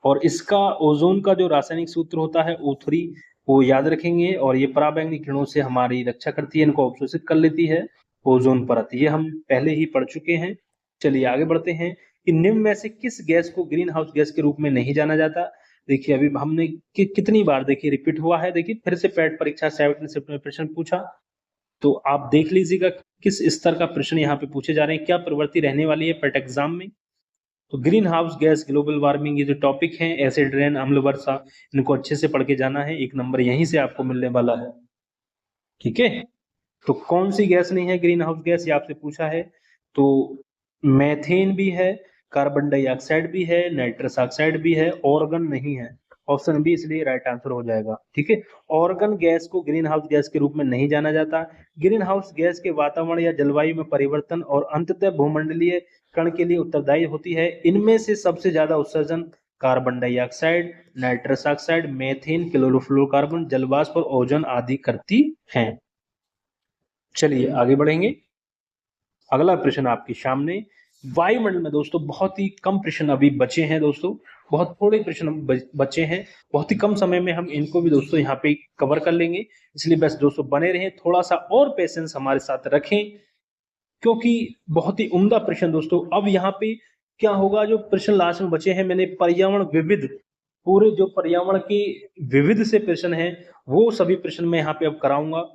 और इसका ओजोन का जो रासायनिक सूत्र होता है O3, वो याद रखेंगे। और ये पराबैंगनी किरणों से हमारी रक्षा करती है, इनको अवशोषित कर लेती है ओजोन परत, ये हम पहले ही पढ़ चुके हैं। चलिए आगे बढ़ते हैं। कि निम्न में से किस गैस को ग्रीन हाउस गैस के रूप में नहीं जाना जाता। देखिए अभी हमने कितनी बार देखिए रिपीट हुआ है, देखिए फिर से पैट परीक्षा 7 शिफ्ट में प्रश्न पूछा, तो आप देख लीजिएगा किस स्तर का प्रश्न यहाँ पे पूछे जा रहे हैं, क्या प्रवृत्ति रहने वाली है पैट एग्जाम में। तो greenhouse gas, global warming, ये जो टॉपिक है, एसिड रेन, अम्ल वर्षा, इनको अच्छे से पढ़ के जाना है, 1 नंबर यहीं से आपको मिलने वाला है। ठीक है, तो कौन सी गैस नहीं है ग्रीन हाउस गैस, ये आपसे पूछा है। तो मेथेन भी है, कार्बन डाइऑक्साइड भी है, नाइट्रस ऑक्साइड भी है, ऑर्गन नहीं है। ऑप्शन बी इसलिए राइट आंसर हो जाएगा। ठीक है, ऑर्गन गैस को ग्रीन हाउस गैस के रूप में नहीं जाना जाता। ग्रीन हाउस गैस के वातावरण या जलवायु में परिवर्तन और अंततः भूमंडलीय कण के लिए उत्तरदायी होती है। इनमें से सबसे ज्यादा उत्सर्जन carbon dioxide, nitrous oxide, methane, chlorofluorocarbon, जलवाष्प और ओजोन आदि करती हैं। चलिए आगे बढ़ेंगे। अगला प्रश्न आपके सामने, वायुमंडल में दोस्तों बहुत ही कम प्रश्न अभी बचे हैं दोस्तों, बहुत थोड़े प्रश्न बचे हैं, बहुत ही कम समय में हम इनको भी दोस्तों यहाँ पे कवर कर लेंगे। इसलिए बस दोस्तों बने रहें, थोड़ा सा और पेशेंस हमारे साथ रखें, क्योंकि बहुत ही उम्दा प्रश्न दोस्तों। अब यहाँ पे क्या होगा, जो प्रश्न लास्ट में बचे हैं, मैंने पर्यावरण विविध, पूरे जो पर्यावरण के विविध से प्रश्न हैं वो सभी प्रश्न मैं यहाँ पे अब कराऊंगा।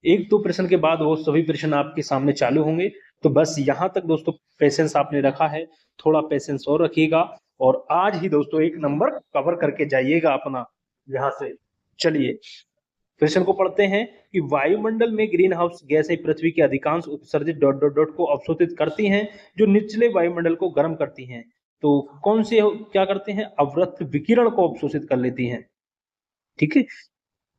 1-2 प्रश्न के बाद वो सभी प्रश्न आपके सामने चालू होंगे। तो बस यहाँ तक दोस्तों पेशेंस आपने रखा है, थोड़ा पेशेंस और रखिएगा और आज ही दोस्तों 1 नंबर कवर करके जाइएगा अपना यहाँ से। चलिए प्रश्न को पढ़ते हैं कि वायुमंडल में ग्रीन हाउस गैसें पृथ्वी के अधिकांश उत्सर्जित ... को अवशोषित करती हैं, जो निचले वायुमंडल को गर्म करती हैं। तो कौन से क्या करते हैं, अवरक्त विकिरण को अवशोषित कर लेती हैं। ठीक है,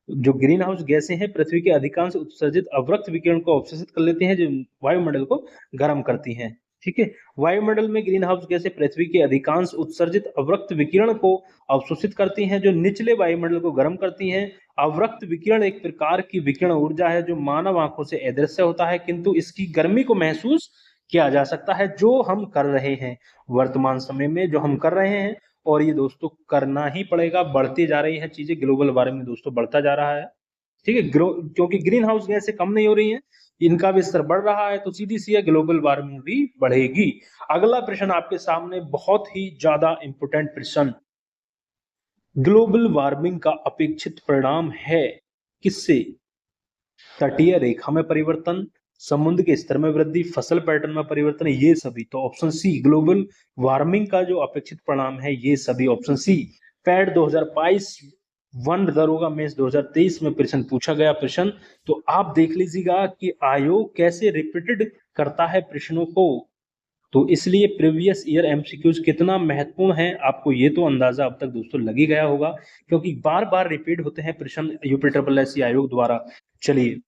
जो ग्रीन हाउस गैसें हैं पृथ्वी के अधिकांश उत्सर्जित अवरक्त विकिरण को अवशोषित कर लेती हैं, जो वायुमंडल को गर्म करती हैं। ठीक है, वायुमंडल में ग्रीन हाउस गैसें पृथ्वी के अधिकांश उत्सर्जित अवरक्त विकिरण को अवशोषित करती हैं, जो निचले वायुमंडल को गर्म करती हैं। अवरक्त विकिरण एक प्रकार की विकिरण ऊर्जा है जो मानव आंखों से अदृश्य होता है, किंतु इसकी गर्मी को महसूस किया जा सकता है, जो हम कर रहे हैं वर्तमान समय में, जो हम कर रहे हैं। और ये दोस्तों करना ही पड़ेगा, बढ़ती जा रही है चीजें, ग्लोबल वार्मिंग दोस्तों बढ़ता जा रहा है। ठीक है, क्योंकि ग्रीन हाउस गैसें कम नहीं हो रही हैं, इनका भी स्तर बढ़ रहा है, तो सीधी सी ग्लोबल वार्मिंग भी बढ़ेगी। अगला प्रश्न आपके सामने बहुत ही ज्यादा इंपोर्टेंट प्रश्न, ग्लोबल वार्मिंग का अपेक्षित परिणाम है किससे, तटीय रेखा में परिवर्तन, समुद्र के स्तर में वृद्धि, फसल पैटर्न में परिवर्तन, ये सभी। तो ऑप्शन सी, ग्लोबल वार्मिंग का जो अपेक्षित परिणाम है ये सभी, ऑप्शन सी। पैट 2022 वन दरोगा मेंस 2023 में प्रश्न पूछा गया प्रश्न। तो आप देख लीजिएगा कि आयोग कैसे रिपीटेड करता है प्रश्नों को, तो इसलिए प्रीवियस ईयर एमसीक्यूज कितना महत्वपूर्ण है आपको ये तो अंदाजा अब तक दोस्तों लग ही गया होगा, क्योंकि बार बार रिपीट होते हैं प्रश्न यूपीएससी आयोग द्वारा। चलिए,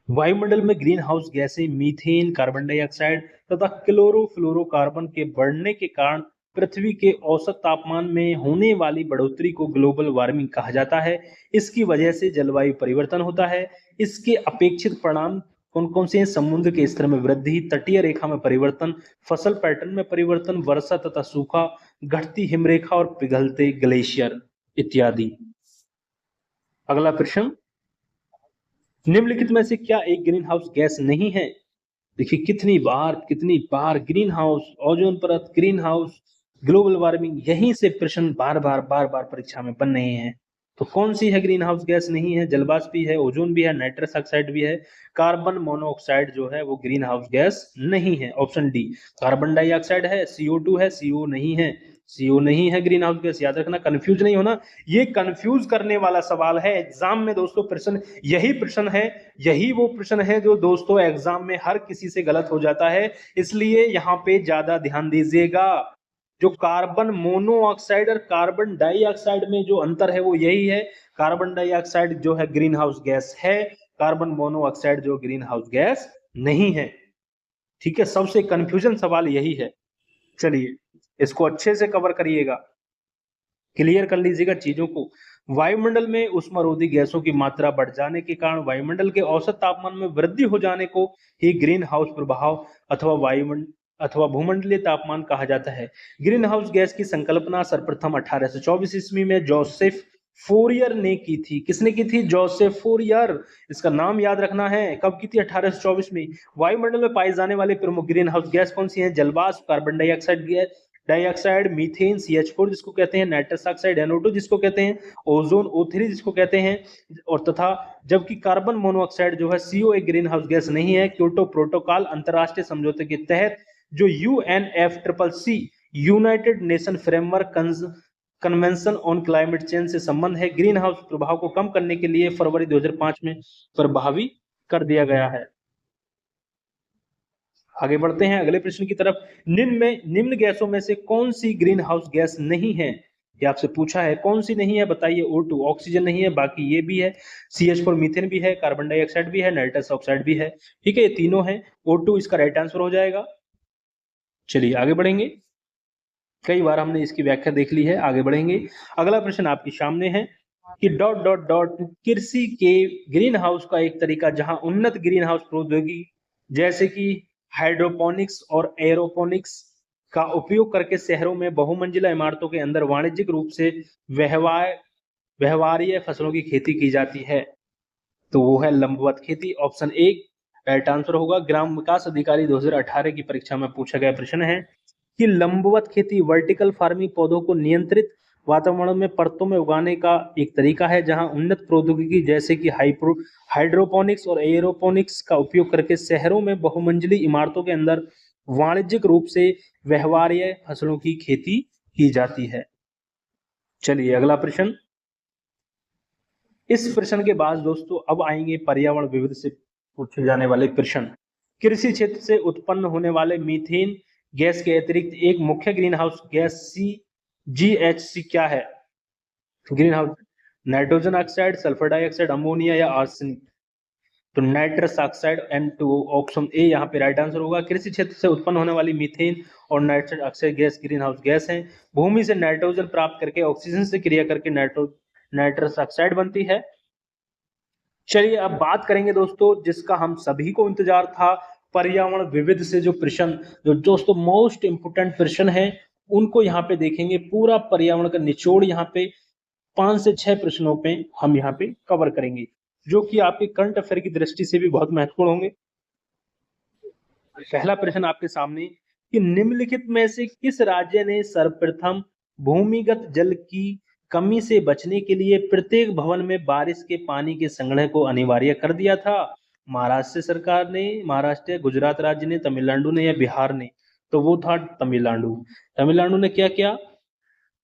वायुमंडल में ग्रीन हाउस गैसें मीथेन, कार्बन डाइऑक्साइड तथा क्लोरोफ्लोरोकार्बन के बढ़ने के कारण पृथ्वी के औसत तापमान में होने वाली बढ़ोतरी को ग्लोबल वार्मिंग कहा जाता है। इसकी वजह से जलवायु परिवर्तन होता है। इसके अपेक्षित परिणाम कौन कौन से हैं, समुद्र के स्तर में वृद्धि, तटीय रेखा में परिवर्तन, फसल पैटर्न में परिवर्तन, वर्षा तथा सूखा, घटती हिमरेखा और पिघलते ग्लेशियर इत्यादि। अगला प्रश्न, निम्नलिखित में से क्या एक ग्रीन हाउस गैस नहीं है। देखिए कितनी बार ग्रीन हाउस, ओजोन परत, ग्रीन हाउस, ग्लोबल वार्मिंग, यहीं से प्रश्न बार बार परीक्षा में बन रहे हैं। तो कौन सी है ग्रीन हाउस गैस नहीं है, जलवाष्प भी है, ओजोन भी है, नाइट्रस ऑक्साइड भी है, कार्बन मोनोऑक्साइड जो है वो ग्रीन हाउस गैस नहीं है। ऑप्शन डी, कार्बन डाइऑक्साइड है, CO2 है, CO नहीं है, CO नहीं है ग्रीन हाउस गैस। याद रखना, कंफ्यूज नहीं होना, ये कंफ्यूज करने वाला सवाल है एग्जाम में दोस्तों। प्रश्न यही प्रश्न है, यही वो प्रश्न है जो दोस्तों एग्जाम में हर किसी से गलत हो जाता है, इसलिए यहाँ पे ज्यादा ध्यान दीजिएगा। जो कार्बन मोनोऑक्साइड और कार्बन डाइऑक्साइड में जो अंतर है वो यही है, कार्बन डाइऑक्साइड जो है ग्रीन हाउस गैस है, कार्बन मोनोऑक्साइड जो ग्रीन हाउस गैस नहीं है। ठीक है, सबसे कंफ्यूजन सवाल यही है। चलिए इसको अच्छे से कवर करिएगा, क्लियर कर लीजिएगा चीजों को। वायुमंडल में उष्मारोधी गैसों की मात्रा बढ़ जाने के कारण वायुमंडल के औसत तापमान में वृद्धि हो जाने को ही ग्रीन हाउस प्रभाव अथवा भूमंडलीय तापमान कहा जाता है। ग्रीन हाउस गैस की संकल्पना सर्वप्रथम 1824 ईस्वी में जोसेफ फोरियर ने की थी। किसने की थी? Joseph Fourier. इसका नाम याद रखना है। कब की थी? 1824 में। वायुमंडल में पाई जाने वाली प्रमुख ग्रीन हाउस गैस कौन सी है? जलवाष्प, carbon dioxide gas, dioxide, methane CH4 जिसको कहते हैं, नाइट्रस ऑक्साइड NO2 जिसको कहते हैं, ओजोन O3 जिसको कहते हैं, और तथा जबकि कार्बन मोनोऑक्साइड जो है CO एक ग्रीन हाउस गैस नहीं है। क्योटो प्रोटोकॉल अंतरराष्ट्रीय समझौते के तहत जो UNFCCC United nation framework convention on climate change से संबंध है, ग्रीन हाउस प्रभाव को कम करने के लिए फरवरी 2005 में प्रभावी कर दिया गया है। आगे बढ़ते हैं अगले प्रश्न की तरफ। निम्न गैसों में से कौन सी ग्रीन हाउस गैस नहीं है? ये आपसे पूछा है, कौन सी नहीं है बताइए। O2 ऑक्सीजन नहीं है, बाकी ये भी है, CH4 मीथेन भी है, कार्बन डाइऑक्साइड भी है, नाइट्रस ऑक्साइड भी है। ठीक है, ये तीनों है। O2 इसका राइट आंसर हो जाएगा। चलिए आगे बढ़ेंगे। कई बार हमने इसकी व्याख्या देख ली है, आगे बढ़ेंगे। अगला प्रश्न आपके सामने है कि डॉट डॉट डॉट कृषि के ग्रीन हाउस का एक तरीका जहां उन्नत ग्रीन हाउस प्रौद्योगिकी जैसे कि हाइड्रोपोनिक्स और एरोपोनिक्स का उपयोग करके शहरों में बहुमंजिला इमारतों के अंदर वाणिज्यिक रूप से व्यवहार्य फसलों की खेती की जाती है, तो वो है लंबवत खेती। ऑप्शन ए राइट आंसर होगा। ग्राम विकास अधिकारी 2018 की परीक्षा में पूछा गया प्रश्न है कि लंबवत खेती वर्टिकल फार्मिंग पौधों को नियंत्रित वातावरण में परतों में उगाने का एक तरीका है जहां उन्नत प्रौद्योगिकी जैसे कि हाइड्रोपोनिक्स और एरोपोनिक्स का उपयोग करके शहरों में बहुमंजिली इमारतों के अंदर वाणिज्यिक रूप से व्यवहार्य फसलों की खेती की जाती है। चलिए अगला प्रश्न। इस प्रश्न के बाद दोस्तों अब आएंगे पर्यावरण विविध से पूछे जाने वाले प्रश्न। कृषि क्षेत्र से उत्पन्न होने वाले मीथेन गैस के अतिरिक्त एक मुख्य ग्रीन हाउस गैस GHG क्या है? Green house nitrogen oxide, sulphur dioxide, ammonia या आर्सेनिक। तो nitrous oxide N2O option A यहाँ पे राइट आंसर होगा। कृषि क्षेत्र से उत्पन्न होने वाली मीथेन और nitrous oxide gas greenhouse gas है। भूमि से नाइट्रोजन प्राप्त करके ऑक्सीजन से क्रिया करके नाइट्रस ऑक्साइड बनती है। चलिए अब बात करेंगे दोस्तों जिसका हम सभी को इंतजार था, पर्यावरण विविध से जो प्रश्न, जो दोस्तों मोस्ट इंपोर्टेंट प्रश्न है उनको यहाँ पे देखेंगे। पूरा पर्यावरण का निचोड़ यहाँ पे 5 से 6 प्रश्नों पे हम यहाँ पे कवर करेंगे, जो कि आपके करंट अफेयर की दृष्टि से भी बहुत महत्वपूर्ण होंगे। पहला प्रश्न आपके सामने कि निम्नलिखित में से किस राज्य ने सर्वप्रथम भूमिगत जल की कमी से बचने के लिए प्रत्येक भवन में बारिश के पानी के संग्रह को अनिवार्य कर दिया था? महाराष्ट्र सरकार ने, महाराष्ट्र, गुजरात राज्य ने, तमिलनाडु ने या बिहार ने? तो वो था तमिलनाडु। तमिलनाडु ने क्या किया?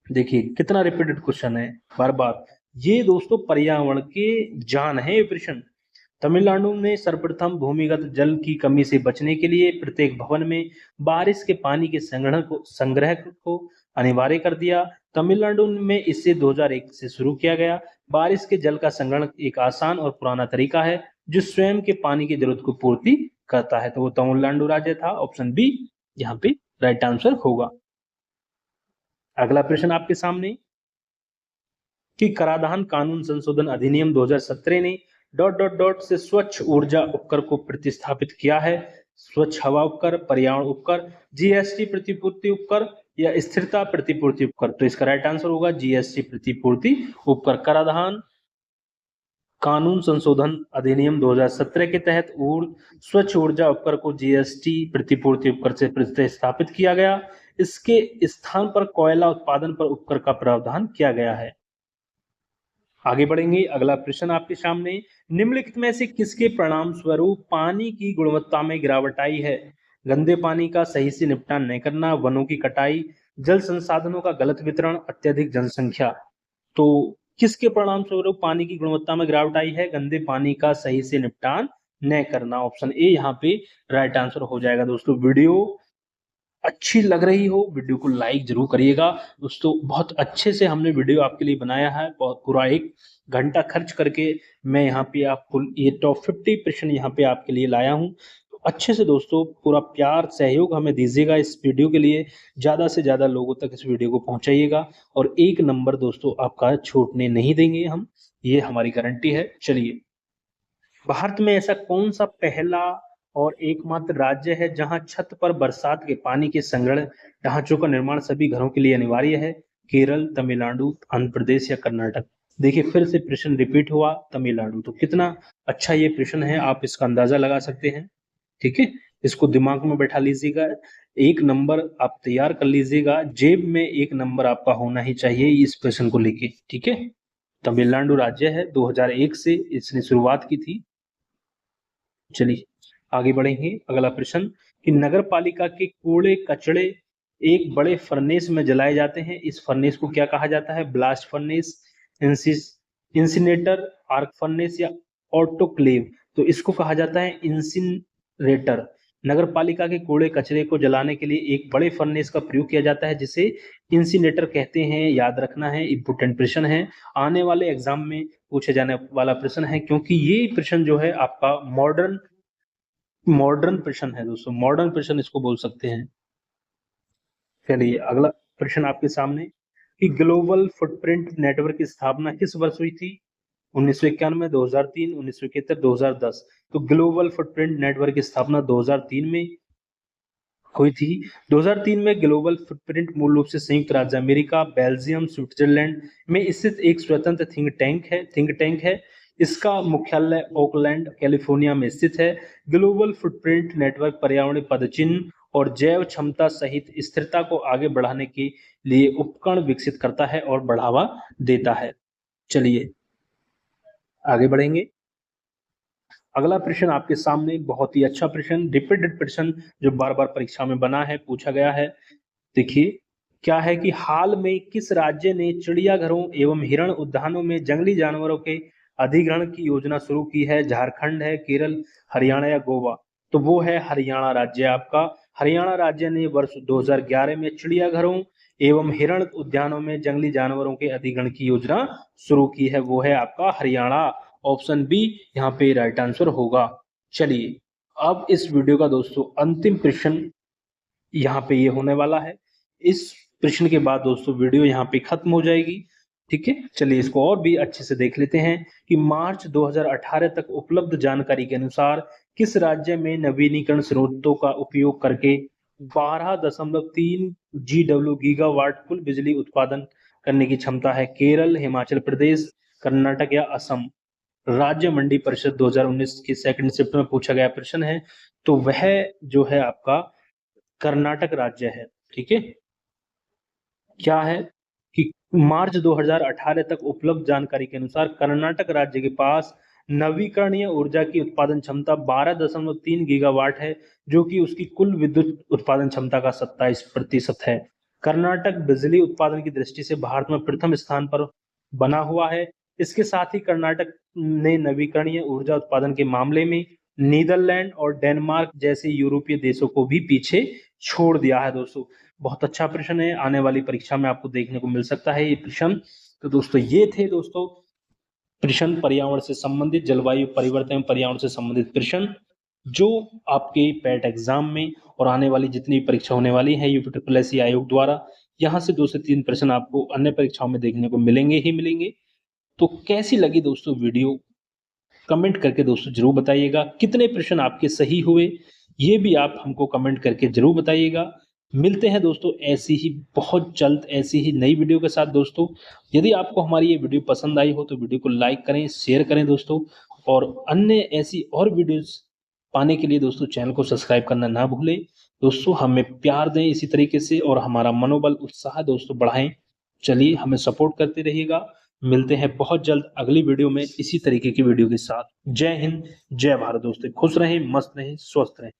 देखिए कितना रिपीटेड क्वेश्चन है बार बार। ये दोस्तों पर्यावरण के जान है ये प्रश्न। तमिलनाडु ने सर्वप्रथम भूमिगत जल की कमी से बचने के लिए प्रत्येक भवन में बारिश के पानी के संग्रह को अनिवार्य कर दिया। तमिलनाडु में इसे 2001 से शुरू किया गया। बारिश के जल का संग्रहण एक आसान और पुराना तरीका है जो स्वयं के पानी की जरूरत को पूर्ति करता है, तो वो तमिलनाडु राज्य था। ऑप्शन बी यहाँ पे राइट आंसर होगा। अगला प्रश्न आपके सामने कि कराधान कानून संशोधन अधिनियम 2017 ने डॉट डॉट डॉट से स्वच्छ ऊर्जा उपकर को प्रतिस्थापित किया है। स्वच्छ हवा उपकर, पर्यावरण उपकर, GST प्रतिपूर्ति उपकर या स्थिरता प्रतिपूर्ति उपकर? तो इसका राइट आंसर होगा GST प्रतिपूर्ति उपकर। कराधान कानून संशोधन अधिनियम 2017 के तहत स्वच्छ ऊर्जा उपकर को GST प्रतिपूर्ति उपकर से प्रतिस्थापित किया गया। इसके स्थान पर कोयला उत्पादन पर उपकर का प्रावधान किया गया है। आगे बढ़ेंगे। अगला प्रश्न आपके सामने, निम्नलिखित में से किसके परिणाम स्वरूप पानी की गुणवत्ता में गिरावट आई है? गंदे पानी का सही से निपटान नहीं करना, वनों की कटाई, जल संसाधनों का गलत वितरण, अत्यधिक जनसंख्या। तो किसके परिणाम स्वरूप पानी की गुणवत्ता में गिरावट आई है? गंदे पानी का सही से निपटान न करना। ऑप्शन ए यहाँ पे राइट आंसर हो जाएगा। दोस्तों वीडियो अच्छी लग रही हो वीडियो को लाइक जरूर करिएगा। दोस्तों बहुत अच्छे से हमने वीडियो आपके लिए बनाया है, बहुत पूरा 1 घंटा खर्च करके मैं यहाँ पे आपको ये टॉप 50 प्रश्न यहाँ पे आपके लिए लाया हूँ। तो अच्छे से दोस्तों पूरा प्यार सहयोग हमें दीजिएगा इस वीडियो के लिए, ज्यादा से ज्यादा लोगों तक इस वीडियो को पहुंचाइएगा और 1 नंबर दोस्तों आपका छूटने नहीं देंगे हम, ये हमारी गारंटी है। चलिए, भारत में ऐसा कौन सा पहला और एकमात्र राज्य है जहां छत पर बरसात के पानी के संग्रह ढांचों का निर्माण सभी घरों के लिए अनिवार्य है? केरल, तमिलनाडु, आंध्र प्रदेश या कर्नाटक? देखिए फिर से प्रश्न रिपीट हुआ, तमिलनाडु। तो कितना अच्छा ये प्रश्न है, आप इसका अंदाजा लगा सकते हैं। ठीक है, इसको दिमाग में बैठा लीजिएगा, एक नंबर आप तैयार कर लीजिएगा, जेब में एक नंबर आपका होना ही चाहिए इस प्रश्न को लेके। ठीक है, तमिलनाडु राज्य है, 2001 से इसने शुरुआत की थी। चलिए आगे बढ़ेंगे। अगला प्रश्न कि नगर पालिका के कूड़े कचड़े एक बड़े फर्नेस में जलाए जाते हैं, इस फर्नेस को क्या कहा जाता है? Blast furnace, incinerator, arc furnace या ऑटोक्लेव। तो इसको कहा जाता है इंसिनरेटर। नगर पालिका के कूड़े कचरे को जलाने के लिए एक बड़े फर्नेस का प्रयोग किया जाता है जिसे इंसिनेटर कहते हैं। याद रखना है, इंपोर्टेंट प्रश्न है, आने वाले एग्जाम में पूछे जाने वाला प्रश्न है, क्योंकि ये प्रश्न जो है आपका मॉडर्न मॉडर्न प्रश्न है दोस्तों, मॉडर्न प्रश्न इसको बोल सकते हैं। चलिए अगला प्रश्न आपके सामने कि ग्लोबल फुटप्रिंट नेटवर्क की स्थापना किस वर्ष हुई थी? 1991, 2003, 1971, 2010। तो ग्लोबल फुटप्रिंट नेटवर्क की स्थापना 2003 में हुई थी। 2003 में ग्लोबल फुटप्रिंट मूल रूप से संयुक्त राज्य अमेरिका, बेल्जियम, स्विट्जरलैंड में स्थित एक स्वतंत्र थिंक टैंक है। इसका मुख्यालय ओकलैंड, कैलिफोर्निया में स्थित है। ग्लोबल फुटप्रिंट नेटवर्क पर्यावरणीय पदचिह्न और जैव क्षमता सहित स्थिरता को आगे बढ़ाने के लिए उपकरण विकसित करता है और बढ़ावा देता है। चलिए आगे बढ़ेंगे। अगला प्रश्न आपके सामने बहुत ही अच्छा प्रश्न, रिपीटेड प्रश्न जो बार बार परीक्षा में बना है, पूछा गया है। देखिए क्या है कि हाल में किस राज्य ने चिड़ियाघरों एवं हिरण उद्यानों में जंगली जानवरों के अधिग्रहण की योजना शुरू की है? झारखंड है, केरल, हरियाणा या गोवा? तो वो है हरियाणा राज्य आपका। हरियाणा राज्य ने वर्ष 2011 में चिड़ियाघरों एवं हिरण उद्यानों में जंगली जानवरों के अधिग्रहण की योजना शुरू की है, वो है आपका हरियाणा। ऑप्शन बी यहाँ पे राइट आंसर होगा। चलिए अब इस वीडियो का दोस्तों अंतिम प्रश्न यहाँ पे ये होने वाला है। इस प्रश्न के बाद दोस्तों वीडियो यहाँ पे खत्म हो जाएगी। ठीक है, चलिए इसको और भी अच्छे से देख लेते हैं कि मार्च 2018 तक उपलब्ध जानकारी के अनुसार किस राज्य में नवीनीकरण स्रोतों का उपयोग करके 12.3 GW गीगावाट कुल बिजली उत्पादन करने की क्षमता है? केरल, हिमाचल प्रदेश, कर्नाटक या असम? राज्य मंडी परिषद 2019 की सेकंड शिफ्ट में पूछा गया प्रश्न है, तो वह जो है आपका कर्नाटक राज्य है। ठीक है, क्या है कि मार्च 2018 तक उपलब्ध जानकारी के अनुसार कर्नाटक राज्य के पास नवीकरणीय ऊर्जा की उत्पादन क्षमता 12.3 गीगावाट है, जो कि उसकी कुल विद्युत उत्पादन क्षमता का 27% है। कर्नाटक बिजली उत्पादन की दृष्टि से भारत में प्रथम स्थान पर बना हुआ है। इसके साथ ही कर्नाटक ने नवीकरणीय ऊर्जा उत्पादन के मामले में नीदरलैंड और डेनमार्क जैसे यूरोपीय देशों को भी पीछे छोड़ दिया है। दोस्तों बहुत अच्छा प्रश्न है, आने वाली परीक्षा में आपको देखने को मिल सकता है ये प्रश्न। तो दोस्तों ये थे दोस्तों प्रश्न पर्यावरण से संबंधित, जलवायु परिवर्तन पर्यावरण से संबंधित प्रश्न जो आपके पैट एग्जाम में और आने वाली जितनी परीक्षा होने वाली है यूपीएससी आयोग द्वारा, यहाँ से 2 से 3 प्रश्न आपको अन्य परीक्षाओं में देखने को मिलेंगे ही मिलेंगे। तो कैसी लगी दोस्तों वीडियो, कमेंट करके दोस्तों जरूर बताइएगा। कितने प्रश्न आपके सही हुए ये भी आप हमको कमेंट करके जरूर बताइएगा। मिलते हैं दोस्तों ऐसी ही बहुत जल्द ऐसी ही नई वीडियो के साथ दोस्तों। यदि आपको हमारी ये वीडियो पसंद आई हो तो वीडियो को लाइक करें, शेयर करें दोस्तों, और अन्य ऐसी और वीडियोस पाने के लिए दोस्तों चैनल को सब्सक्राइब करना ना भूलें। दोस्तों हमें प्यार दें इसी तरीके से और हमारा मनोबल उत्साह दोस्तों बढ़ाएं। चलिए हमें सपोर्ट करते रहिएगा। मिलते हैं बहुत जल्द अगली वीडियो में इसी तरीके की वीडियो के साथ। जय हिंद, जय भारत दोस्तों, खुश रहें, मस्त रहें, स्वस्थ रहें।